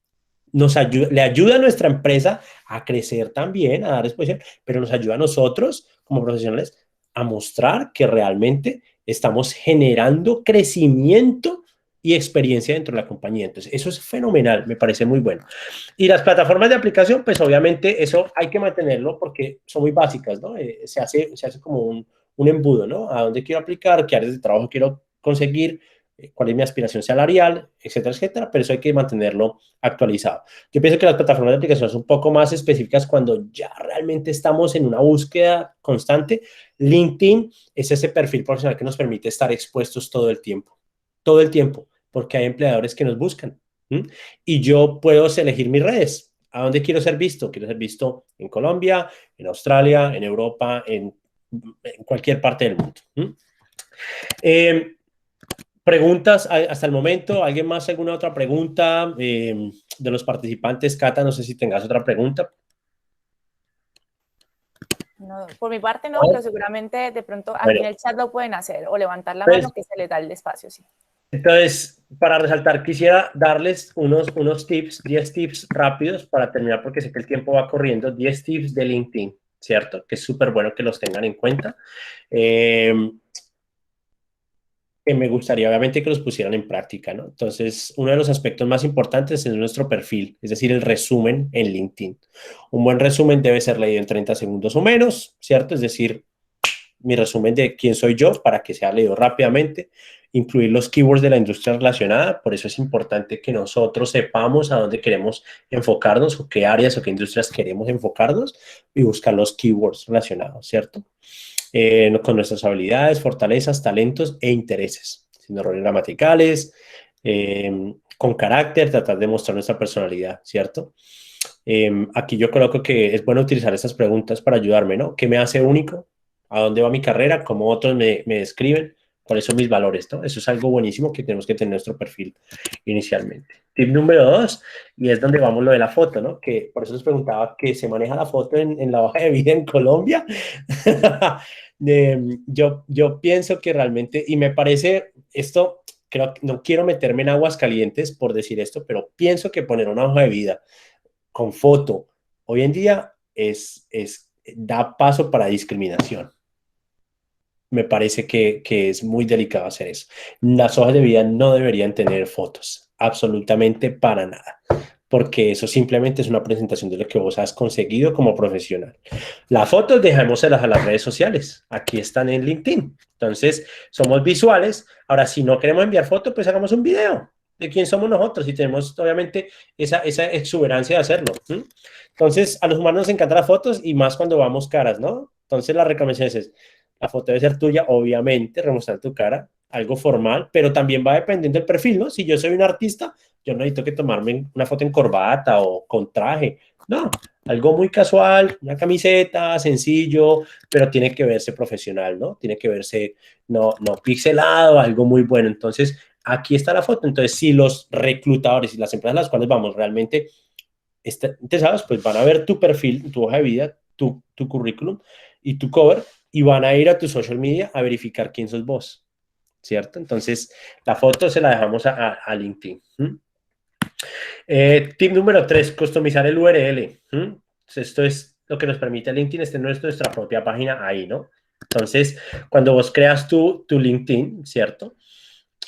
Le ayuda a nuestra empresa a crecer también, a dar exposición, pero nos ayuda a nosotros como profesionales a mostrar que realmente estamos generando crecimiento y experiencia dentro de la compañía. Entonces, eso es fenomenal, me parece muy bueno. Y las plataformas de aplicación, pues obviamente eso hay que mantenerlo porque son muy básicas, ¿no? Se hace como un embudo, ¿no? ¿A dónde quiero aplicar? ¿Qué áreas de trabajo quiero conseguir? ¿Cuál es mi aspiración salarial? Etcétera, etcétera. Pero eso hay que mantenerlo actualizado. Yo pienso que las plataformas de aplicación son un poco más específicas cuando ya realmente estamos en una búsqueda constante. LinkedIn es ese perfil profesional que nos permite estar expuestos todo el tiempo, porque hay empleadores que nos buscan. ¿Mm? Y yo puedo elegir mis redes. ¿A dónde quiero ser visto? Quiero ser visto en Colombia, en Australia, en Europa, en cualquier parte del mundo. ¿Mm? Eh, Preguntas hasta el momento. ¿Alguien más? ¿Alguna otra pregunta de los participantes? Cata, no sé si tengas otra pregunta. No, por mi parte no, pero seguramente de pronto aquí Bueno, en el chat lo pueden hacer o levantar la mano pues, que se les da el espacio, sí. entonces, para resaltar, quisiera darles unos tips, 10 tips rápidos para terminar, porque sé que el tiempo va corriendo, 10 tips de LinkedIn, ¿cierto? Que es súper bueno que los tengan en cuenta. Eh, que me gustaría obviamente que los pusieran en práctica, ¿no? Entonces, uno de los aspectos más importantes es nuestro perfil, es decir, el resumen en LinkedIn. Un buen resumen debe ser leído en 30 segundos o menos, ¿cierto? Es decir, mi resumen de quién soy yo para que sea leído rápidamente, incluir los keywords de la industria relacionada, por eso es importante que nosotros sepamos a dónde queremos enfocarnos o qué áreas o qué industrias queremos enfocarnos y buscar los keywords relacionados, ¿cierto? Con nuestras habilidades, fortalezas, talentos e intereses, sin errores gramaticales, con carácter, tratar de mostrar nuestra personalidad, ¿cierto? Aquí yo coloco que es bueno utilizar estas preguntas para ayudarme, ¿no? ¿Qué me hace único? ¿A dónde va mi carrera? ¿Cómo otros me describen? ¿Cuáles son mis valores? ¿No? Eso es algo buenísimo que tenemos que tener en nuestro perfil inicialmente. Tip número 2, y es donde vamos lo de la foto, ¿no? Que por eso les preguntaba que se maneja la foto en la hoja de vida en Colombia. Yo pienso que realmente, y me parece esto, creo que no quiero meterme en aguas calientes por decir esto, pero pienso que poner una hoja de vida con foto hoy en día da paso para discriminación. Me parece que es muy delicado hacer eso. Las hojas de vida no deberían tener fotos, absolutamente para nada, porque eso simplemente es una presentación de lo que vos has conseguido como profesional. Las fotos dejémoselas a las redes sociales, aquí están en LinkedIn. Entonces, somos visuales. Ahora, si no queremos enviar fotos, pues hagamos un video de quién somos nosotros y tenemos obviamente esa exuberancia de hacerlo. Entonces, a los humanos nos encantan las fotos y más cuando vamos caras, ¿no? Entonces la recomendación es, la foto debe ser tuya, obviamente, remostrar tu cara, algo formal, pero también va dependiendo del perfil, ¿no? Si yo soy un artista, yo no necesito que tomarme una foto en corbata o con traje, no, algo muy casual, una camiseta, sencillo, pero tiene que verse profesional, ¿no? Tiene que verse no pixelado, algo muy bueno. Entonces, aquí está la foto. Entonces, si los reclutadores y las empresas a las cuales vamos realmente están interesados, pues van a ver tu perfil, tu hoja de vida, tu currículum y tu cover y van a ir a tu social media a verificar quién sos vos, ¿cierto? Entonces, la foto se la dejamos a LinkedIn. Tip número 3, customizar el URL. Esto es lo que nos permite LinkedIn, este no es nuestra propia página ahí, ¿no? Entonces, cuando vos creas tu LinkedIn, ¿cierto?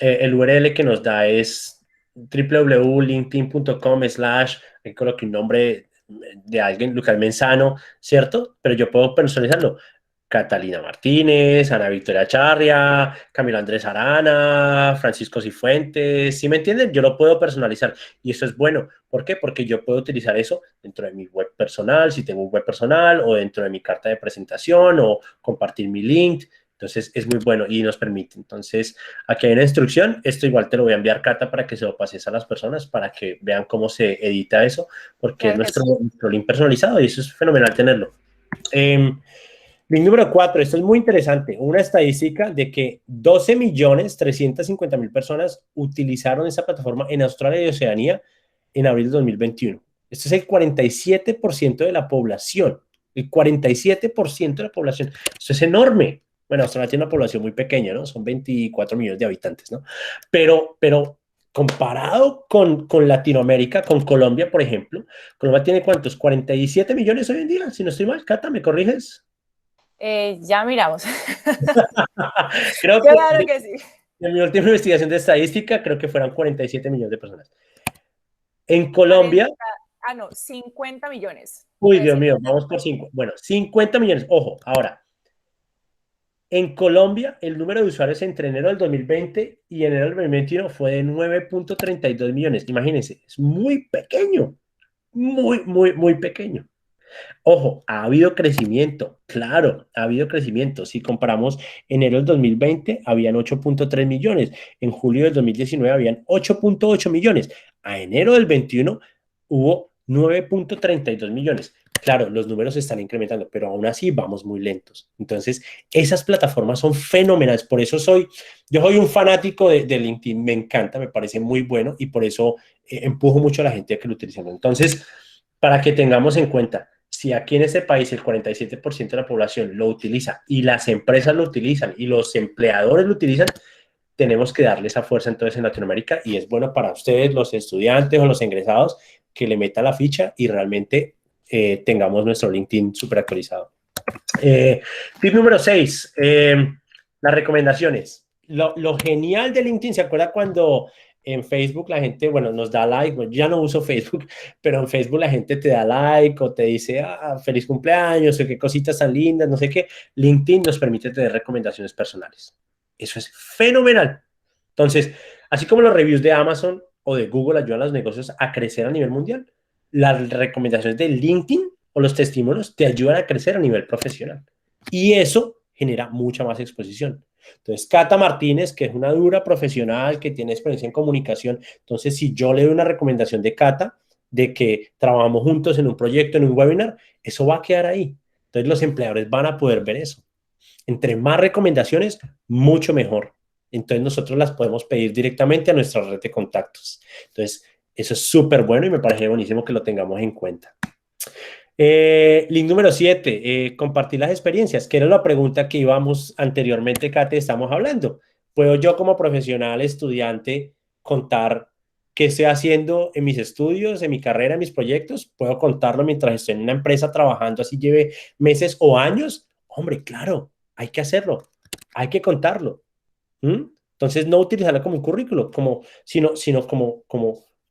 El URL que nos da es www.linkedin.com/, ahí coloqué un nombre de alguien, Lucas Menzano, ¿cierto? Pero yo puedo personalizarlo. Catalina Martínez, Ana Victoria Charria, Camilo Andrés Arana, Francisco Cifuentes, ¿sí me entienden? Yo lo puedo personalizar y eso es bueno. ¿Por qué? Porque yo puedo utilizar eso dentro de mi web personal, si tengo un web personal, o dentro de mi carta de presentación, o compartir mi link. Entonces es muy bueno y nos permite. Entonces aquí hay una instrucción, esto igual te lo voy a enviar, Cata, para que se lo pases a las personas, para que vean cómo se edita eso, porque es Claro que nuestro, sí. nuestro link personalizado y eso es fenomenal tenerlo. Link número 4, esto es muy interesante, una estadística de que 12.350.000 personas utilizaron esta plataforma en Australia y Oceanía en abril de 2021. Esto es el 47% de la población, el 47% de la población. Esto es enorme. Bueno, Australia tiene una población muy pequeña, ¿no? Son 24 millones de habitantes, ¿no? Pero comparado con Latinoamérica, con Colombia, por ejemplo, Colombia tiene ¿cuántos? 47 millones hoy en día, si no estoy mal. Cata, ¿me corriges? Ya miramos. Creo que Claro que sí. en mi última investigación de estadística, creo que fueron 47 millones de personas. En Colombia, 40, no, 50 millones. uy, Puede Dios ser. mío, vamos por 5. Bueno, 50 millones. Ojo, ahora, en Colombia, el número de usuarios entre enero del 2020 y enero del 2021 fue de 9.32 millones. Imagínense, es muy pequeño, muy pequeño. Ojo, ha habido crecimiento, claro, ha habido crecimiento. Si comparamos enero del 2020, habían 8.3 millones, en julio del 2019 habían 8.8 millones, a enero del 21 hubo 9.32 millones. Claro, los números se están incrementando, pero aún así vamos muy lentos. Entonces, esas plataformas son fenomenales. Por eso yo soy un fanático de LinkedIn, me encanta, me parece muy bueno y por eso empujo mucho a la gente a que lo utilicen. Entonces, para que tengamos en cuenta, si aquí en este país el 47% de la población lo utiliza y las empresas lo utilizan y los empleadores lo utilizan, tenemos que darle esa fuerza entonces en Latinoamérica y es bueno para ustedes, los estudiantes o los ingresados, que le metan la ficha y realmente tengamos nuestro LinkedIn súper actualizado. Tip número 6, las recomendaciones. Lo genial de LinkedIn, ¿se acuerda cuando en Facebook la gente, bueno, nos da like? Bueno, ya no uso Facebook, pero en Facebook la gente te da like o te dice, feliz cumpleaños, o qué cositas tan lindas, no sé qué. LinkedIn nos permite tener recomendaciones personales. Eso es fenomenal. Entonces, así como los reviews de Amazon o de Google ayudan a los negocios a crecer a nivel mundial, las recomendaciones de LinkedIn o los testimonios te ayudan a crecer a nivel profesional. Y eso genera mucha más exposición. Entonces, Cata Martínez, que es una dura profesional, que tiene experiencia en comunicación, entonces si yo le doy una recomendación de Cata, de que trabajamos juntos en un proyecto, en un webinar, eso va a quedar ahí. Entonces los empleadores van a poder ver eso. Entre más recomendaciones, mucho mejor. Entonces nosotros las podemos pedir directamente a nuestra red de contactos. Entonces, eso es súper bueno y me parece buenísimo que lo tengamos en cuenta. Link número 7, compartir las experiencias, que era la pregunta que íbamos anteriormente, Kate, estamos hablando. ¿Puedo yo como profesional, estudiante, contar qué estoy haciendo en mis estudios, en mi carrera, en mis proyectos? ¿Puedo contarlo mientras estoy en una empresa trabajando, así lleve meses o años? Hombre, claro, hay que hacerlo, hay que contarlo. Entonces, no utilizarlo como un currículo, sino como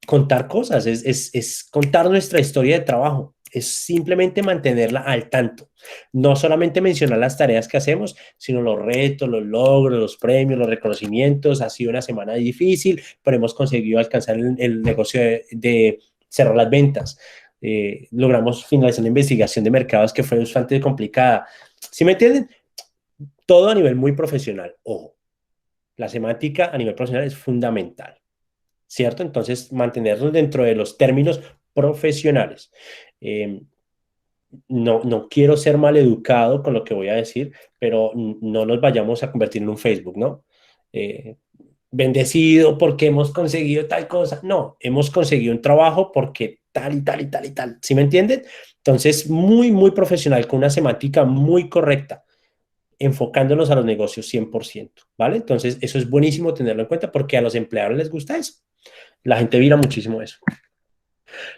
contar cosas, es contar nuestra historia de trabajo, es simplemente mantenerla al tanto, no solamente mencionar las tareas que hacemos, sino los retos, los logros, los premios, los reconocimientos. Ha sido una semana difícil, pero hemos conseguido alcanzar el negocio de cerrar las ventas. Logramos finalizar una investigación de mercados que fue bastante complicada. ¿Sí me entienden? Todo a nivel muy profesional. Ojo, la semántica a nivel profesional es fundamental, ¿cierto? Entonces, mantenernos dentro de los términos profesionales. Eh, no quiero ser maleducado con lo que voy a decir, pero no nos vayamos a convertir en un Facebook, ¿no? Eh, Bendecido porque hemos conseguido tal cosa. No, hemos conseguido un trabajo porque tal y tal y tal y tal. ¿Sí me entienden? Entonces, muy, muy profesional, con una semántica muy correcta, enfocándonos a los negocios 100%, ¿vale? Entonces, eso es buenísimo tenerlo en cuenta porque a los empleadores les gusta eso. La gente mira muchísimo eso.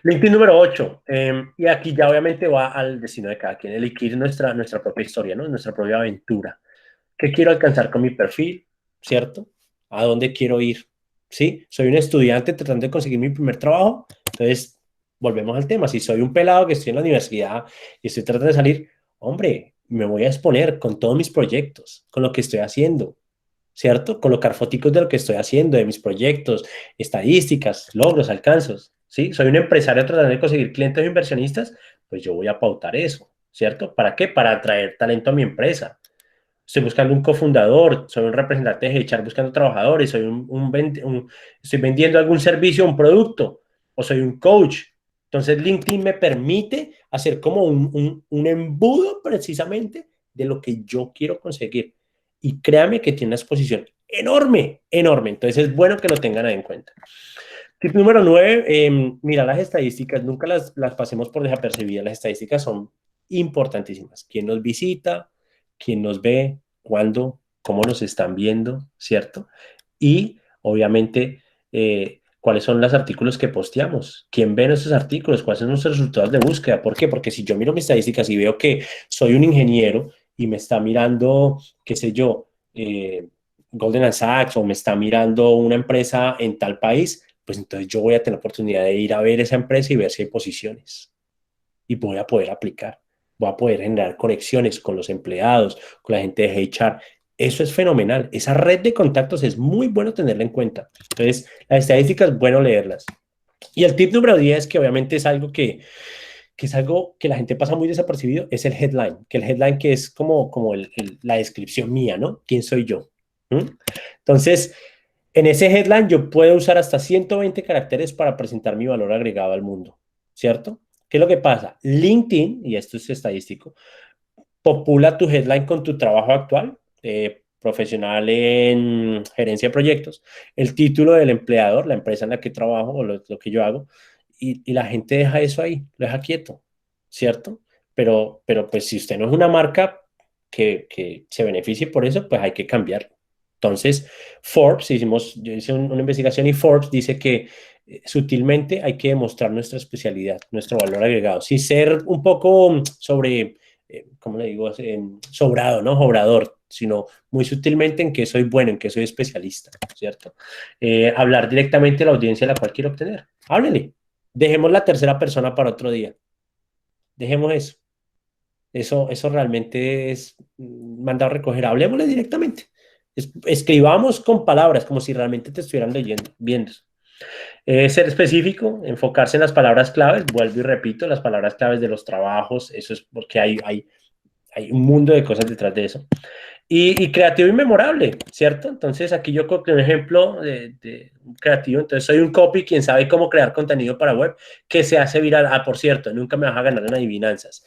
LinkedIn número 8. Y aquí ya obviamente va al destino de cada quien, elegir nuestra propia historia, ¿no? Nuestra propia aventura. ¿Qué quiero alcanzar con mi perfil? ¿Cierto? ¿A dónde quiero ir? ¿Sí? Soy un estudiante tratando de conseguir mi primer trabajo. Entonces, volvemos al tema. Si soy un pelado que estoy en la universidad y estoy tratando de salir, hombre, me voy a exponer con todos mis proyectos, con lo que estoy haciendo, ¿cierto? Colocar foticos de lo que estoy haciendo, de mis proyectos, estadísticas, logros, alcanzos, ¿sí? Soy un empresario tratando de conseguir clientes o inversionistas, pues yo voy a pautar eso, ¿cierto? ¿Para qué? Para atraer talento a mi empresa. Estoy buscando un cofundador, soy un representante de HR buscando trabajadores, estoy vendiendo algún servicio o un producto, o soy un coach. Entonces LinkedIn me permite hacer como un embudo precisamente de lo que yo quiero conseguir. Y créame que tiene una exposición enorme, enorme. Entonces es bueno que lo tengan ahí en cuenta. Tip número 9, mira las estadísticas, nunca las pasemos por desapercibidas. Las estadísticas son importantísimas. ¿Quién nos visita? ¿Quién nos ve? ¿Cuándo? ¿Cómo nos están viendo? ¿Cierto? Y obviamente, ¿cuáles son los artículos que posteamos? ¿Quién ve nuestros artículos? ¿Cuáles son nuestros resultados de búsqueda? ¿Por qué? Porque si yo miro mis estadísticas y veo que soy un ingeniero y me está mirando, qué sé yo, Golden Sachs o me está mirando una empresa en tal país, pues entonces yo voy a tener la oportunidad de ir a ver esa empresa y ver si hay posiciones y voy a poder aplicar, voy a poder generar conexiones con los empleados, con la gente de HR. Eso es fenomenal. Esa red de contactos es muy bueno tenerla en cuenta. Entonces, las estadísticas es bueno leerlas. Y el tip número 10, que obviamente es algo que es algo que la gente pasa muy desapercibido, es el headline, que el headline que es como la descripción mía, ¿no? ¿Quién soy yo? ¿Mm? Entonces, en ese headline yo puedo usar hasta 120 caracteres para presentar mi valor agregado al mundo, ¿cierto? ¿Qué es lo que pasa? LinkedIn, y esto es estadístico, popula tu headline con tu trabajo actual, profesional en gerencia de proyectos, el título del empleador, la empresa en la que trabajo o lo que yo hago, y la gente deja eso ahí, lo deja quieto, ¿cierto? Pero pues si usted no es una marca que se beneficie por eso, pues hay que cambiar. Entonces, Forbes, yo hice una investigación y Forbes dice que sutilmente hay que demostrar nuestra especialidad, nuestro valor agregado, sin ser un poco sobre ¿cómo le digo? Sobrado, ¿no? Obrador, sino muy sutilmente en qué soy bueno, en qué soy especialista, ¿cierto? Hablar directamente a la audiencia a la cual quiero obtener. Háblele. Dejemos la tercera persona para otro día. Dejemos eso. Eso realmente es mandado a recoger. Hablemosle directamente. Escribamos con palabras, como si realmente te estuvieran leyendo, viendo. Ser específico, enfocarse en las palabras claves, vuelvo y repito, las palabras claves de los trabajos, eso es porque hay un mundo de cosas detrás de eso. Y creativo y memorable, ¿cierto? Entonces aquí yo coloqué un ejemplo de creativo. Entonces soy un copy, quien sabe cómo crear contenido para web que se hace viral. Ah, por cierto, nunca me vas a ganar en adivinanzas.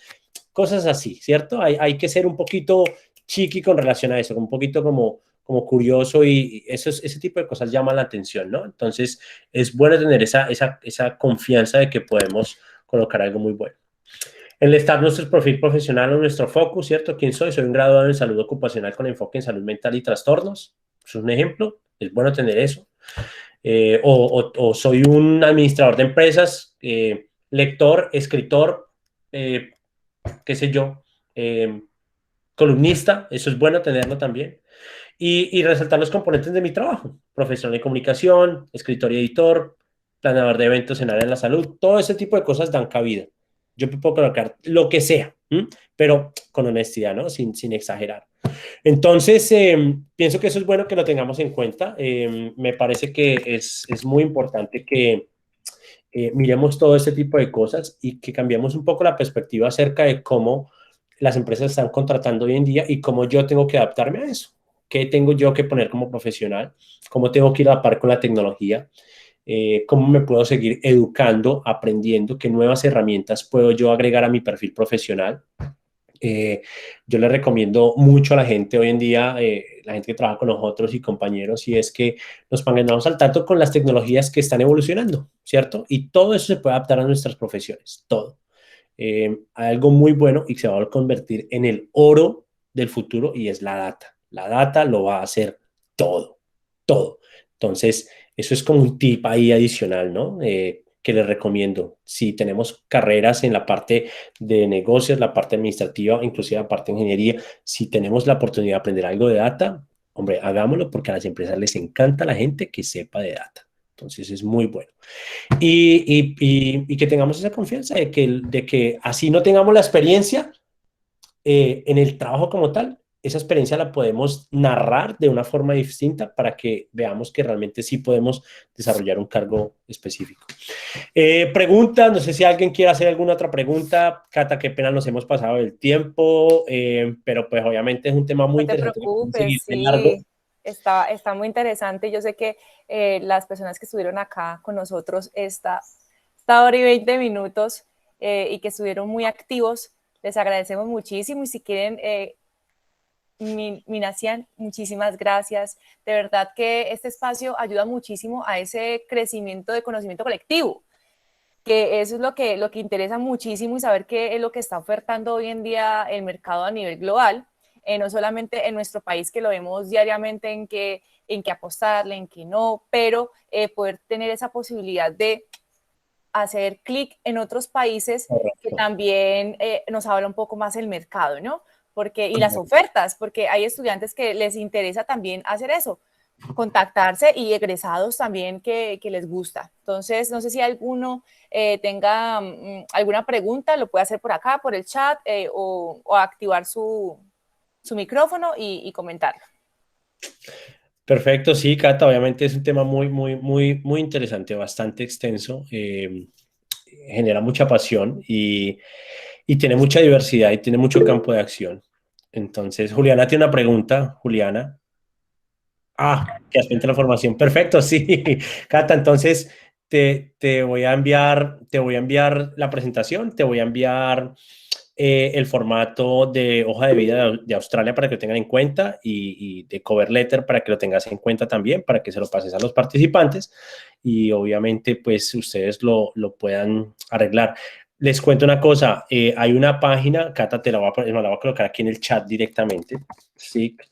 Cosas así, ¿cierto? Hay que ser un poquito chiqui con relación a eso, un poquito como curioso y ese tipo de cosas llaman la atención, ¿no? Entonces es bueno tener esa confianza de que podemos colocar algo muy bueno. Enlistar nuestro perfil profesional o nuestro focus, ¿cierto? ¿Quién soy? Soy un graduado en salud ocupacional con enfoque en salud mental y trastornos. Eso es un ejemplo. Es bueno tener eso. O soy un administrador de empresas, lector, escritor, eh, qué sé yo, eh, columnista. Eso es bueno tenerlo también. Y resaltar los componentes de mi trabajo. Profesional de comunicación, escritor y editor, planeador de eventos en área de la salud. Todo ese tipo de cosas dan cabida. Yo puedo colocar lo que sea, pero con honestidad, ¿no? Sin exagerar. Entonces, pienso que eso es bueno que lo tengamos en cuenta. Me parece que es muy importante que miremos todo ese tipo de cosas y que cambiemos un poco la perspectiva acerca de cómo las empresas están contratando hoy en día y cómo yo tengo que adaptarme a eso. ¿Qué tengo yo que poner como profesional? ¿Cómo tengo que ir a la par con la tecnología? ¿Cómo me puedo seguir educando, aprendiendo? ¿Qué nuevas herramientas puedo yo agregar a mi perfil profesional? Yo le recomiendo mucho a la gente hoy en día, la gente que trabaja con nosotros y compañeros, y es que nos pongamos al tanto con las tecnologías que están evolucionando, ¿cierto? Y todo eso se puede adaptar a nuestras profesiones, todo. Hay algo muy bueno y se va a convertir en el oro del futuro y es la data. La data lo va a hacer todo, todo. Entonces, eso es como un tip ahí adicional, ¿no? Que les recomiendo. Si tenemos carreras en la parte de negocios, la parte administrativa, inclusive la parte de ingeniería, si tenemos la oportunidad de aprender algo de data, hombre, hagámoslo porque a las empresas les encanta la gente que sepa de data. Entonces, es muy bueno. Y que tengamos esa confianza de que así no tengamos la experiencia en el trabajo como tal, esa experiencia la podemos narrar de una forma distinta para que veamos que realmente sí podemos desarrollar un cargo específico. Preguntas, no sé si alguien quiere hacer alguna otra pregunta. Cata, qué pena nos hemos pasado el tiempo, pero pues obviamente es un tema muy No te interesante que podemos seguir preocupes, de largo. sí, está muy interesante. Yo sé que las personas que estuvieron acá con nosotros esta hora y 20 minutos y que estuvieron muy activos, les agradecemos muchísimo y si quieren, Minassian, muchísimas gracias. De verdad que este espacio ayuda muchísimo a ese crecimiento de conocimiento colectivo, que eso es lo que interesa muchísimo y saber qué es lo que está ofertando hoy en día el mercado a nivel global, no solamente en nuestro país que lo vemos diariamente en qué apostarle, en qué no, pero poder tener esa posibilidad de hacer clic en otros países que Correcto. también nos habla un poco más el mercado, ¿no? Porque, y las ofertas, porque hay estudiantes que les interesa también hacer eso, contactarse y egresados también que les gusta. Entonces, no sé si alguno tenga alguna pregunta, lo puede hacer por acá, por el chat o activar su micrófono y comentarlo. Perfecto, sí, Cata, obviamente es un tema muy interesante, bastante extenso, genera mucha pasión y tiene mucha diversidad y tiene mucho campo de acción. Entonces, Juliana tiene una pregunta, Juliana. Que has la formación. Perfecto, sí. Cata, entonces te voy a enviar la presentación, te voy a enviar el formato de hoja de vida de Australia para que lo tengan en cuenta y de cover letter para que lo tengas en cuenta también, para que se lo pases a los participantes y obviamente pues ustedes lo puedan arreglar. Les cuento una cosa, hay una página, Cata, me la voy a colocar aquí en el chat directamente, sic.com.au.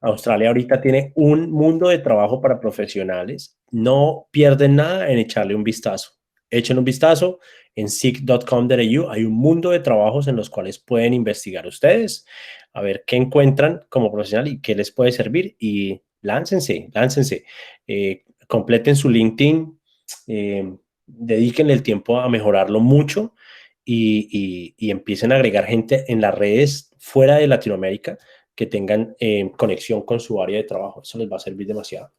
Australia ahorita tiene un mundo de trabajo para profesionales. No pierden nada en echarle un vistazo. Echen un vistazo en sic.com.au. Hay un mundo de trabajos en los cuales pueden investigar ustedes, a ver qué encuentran como profesional y qué les puede servir. Y láncense, láncense. Completen su LinkedIn. Dediquen el tiempo a mejorarlo mucho y empiecen a agregar gente en las redes fuera de Latinoamérica que tengan conexión con su área de trabajo. Eso les va a servir demasiado.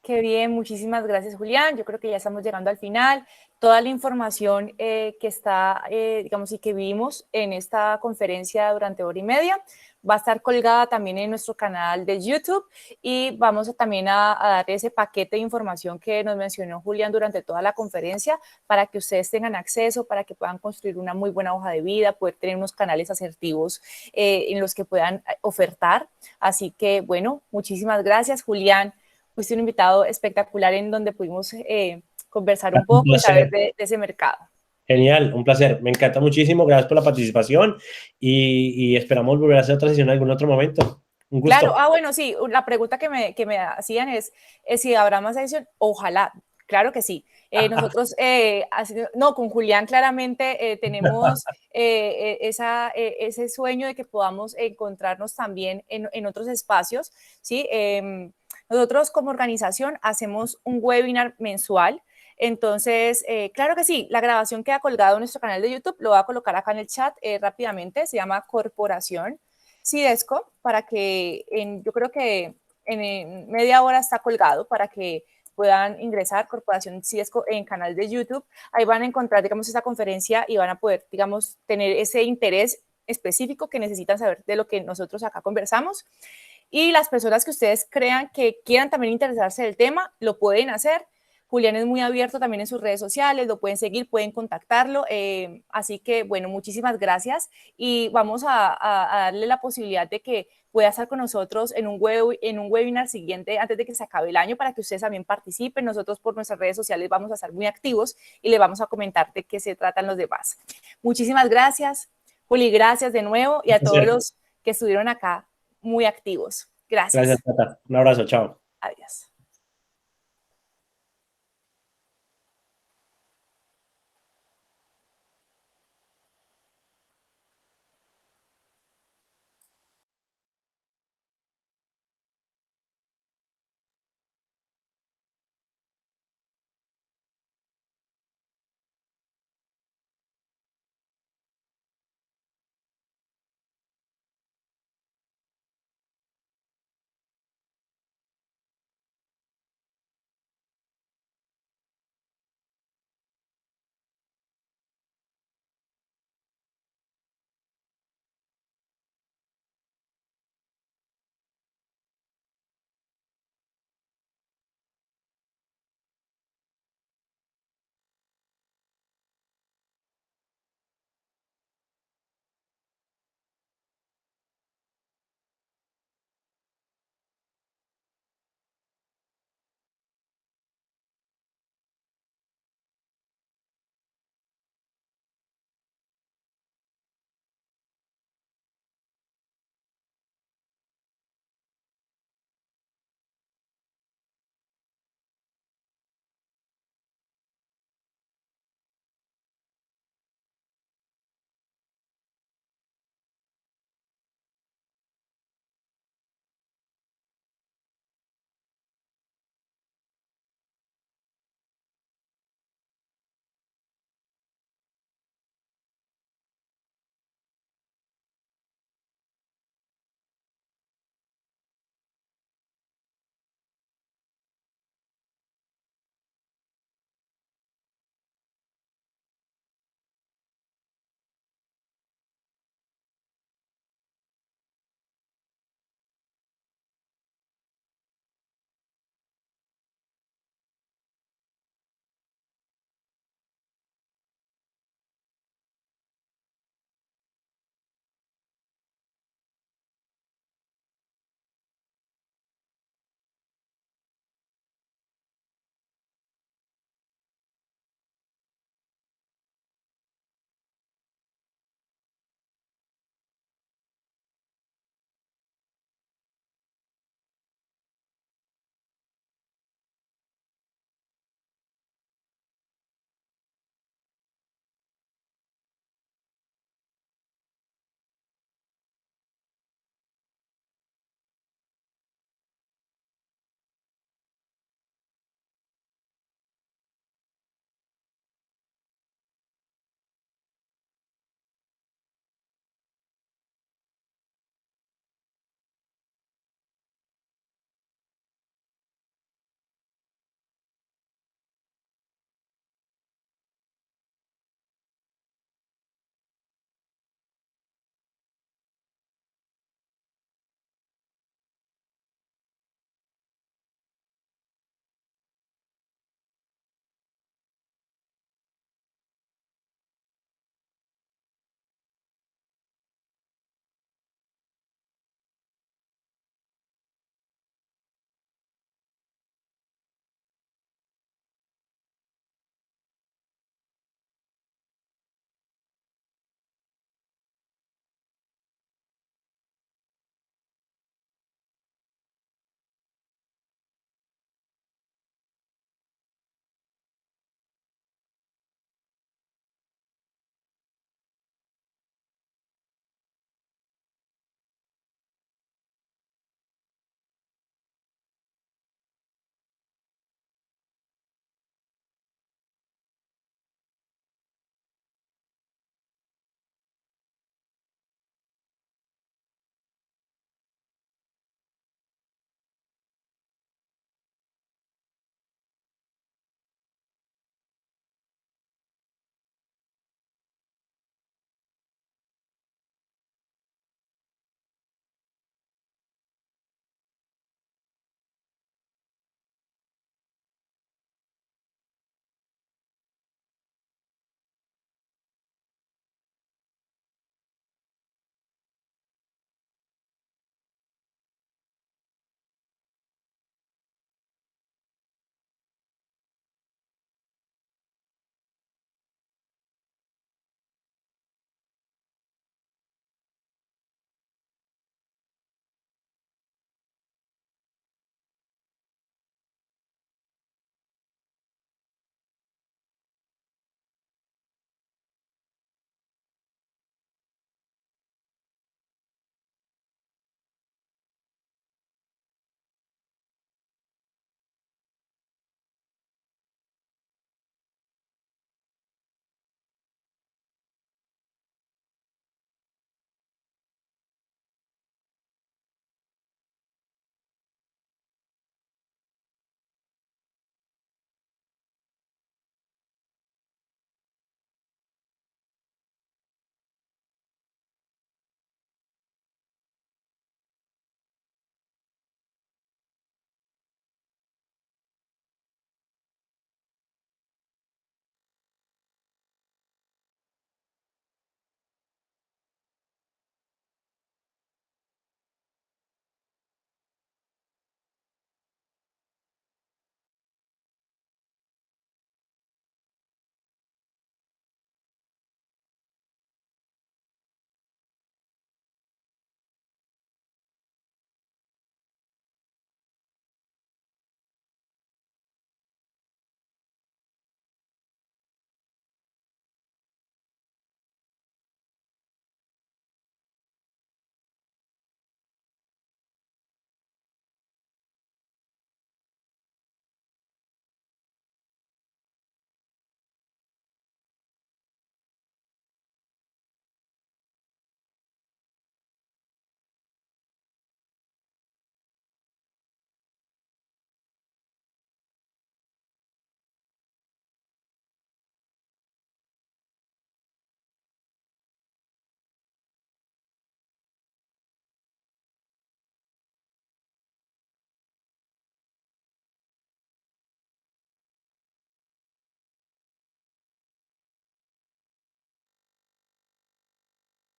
Qué bien, muchísimas gracias, Julián. Yo creo que ya estamos llegando al final. Toda la información que está, digamos, y que vimos en esta conferencia durante hora y media va a estar colgada también en nuestro canal de YouTube y vamos también a dar ese paquete de información que nos mencionó Julián durante toda la conferencia para que ustedes tengan acceso, para que puedan construir una muy buena hoja de vida, poder tener unos canales asertivos en los que puedan ofertar. Así que, bueno, muchísimas gracias, Julián. Fuiste un invitado espectacular en donde pudimos conversar un Un poco y saber placer. de ese mercado. Genial, un placer. Me encanta muchísimo. Gracias por la participación y esperamos volver a hacer otra sesión en algún otro momento. Un Claro, gusto. bueno, sí, la pregunta que me hacían es si habrá más edición. Ojalá, claro que sí. Nosotros, no, con Julián claramente tenemos ese sueño de que podamos encontrarnos también en otros espacios, ¿sí? Nosotros como organización hacemos un webinar mensual. Entonces, claro que sí, la grabación queda colgada en nuestro canal de YouTube, lo voy a colocar acá en el chat rápidamente, se llama Corporación Sidesco, para que yo creo que en media hora está colgado para que puedan ingresar, Corporación Cidesco, en canal de YouTube. Ahí van a encontrar, digamos, esta conferencia y van a poder, digamos, tener ese interés específico que necesitan saber de lo que nosotros acá conversamos. Y las personas que ustedes crean que quieran también interesarse del tema, lo pueden hacer. Julián es muy abierto también en sus redes sociales, lo pueden seguir, pueden contactarlo. Así que, bueno, muchísimas gracias y vamos a darle la posibilidad de que pueda estar con nosotros en un webinar siguiente antes de que se acabe el año para que ustedes también participen. Nosotros por nuestras redes sociales vamos a estar muy activos y le vamos a comentar de qué se tratan los demás. Muchísimas gracias, Juli, gracias de nuevo y a todos los que estuvieron acá muy activos. Gracias, Gracias. Tata. Un abrazo, chao. Adiós.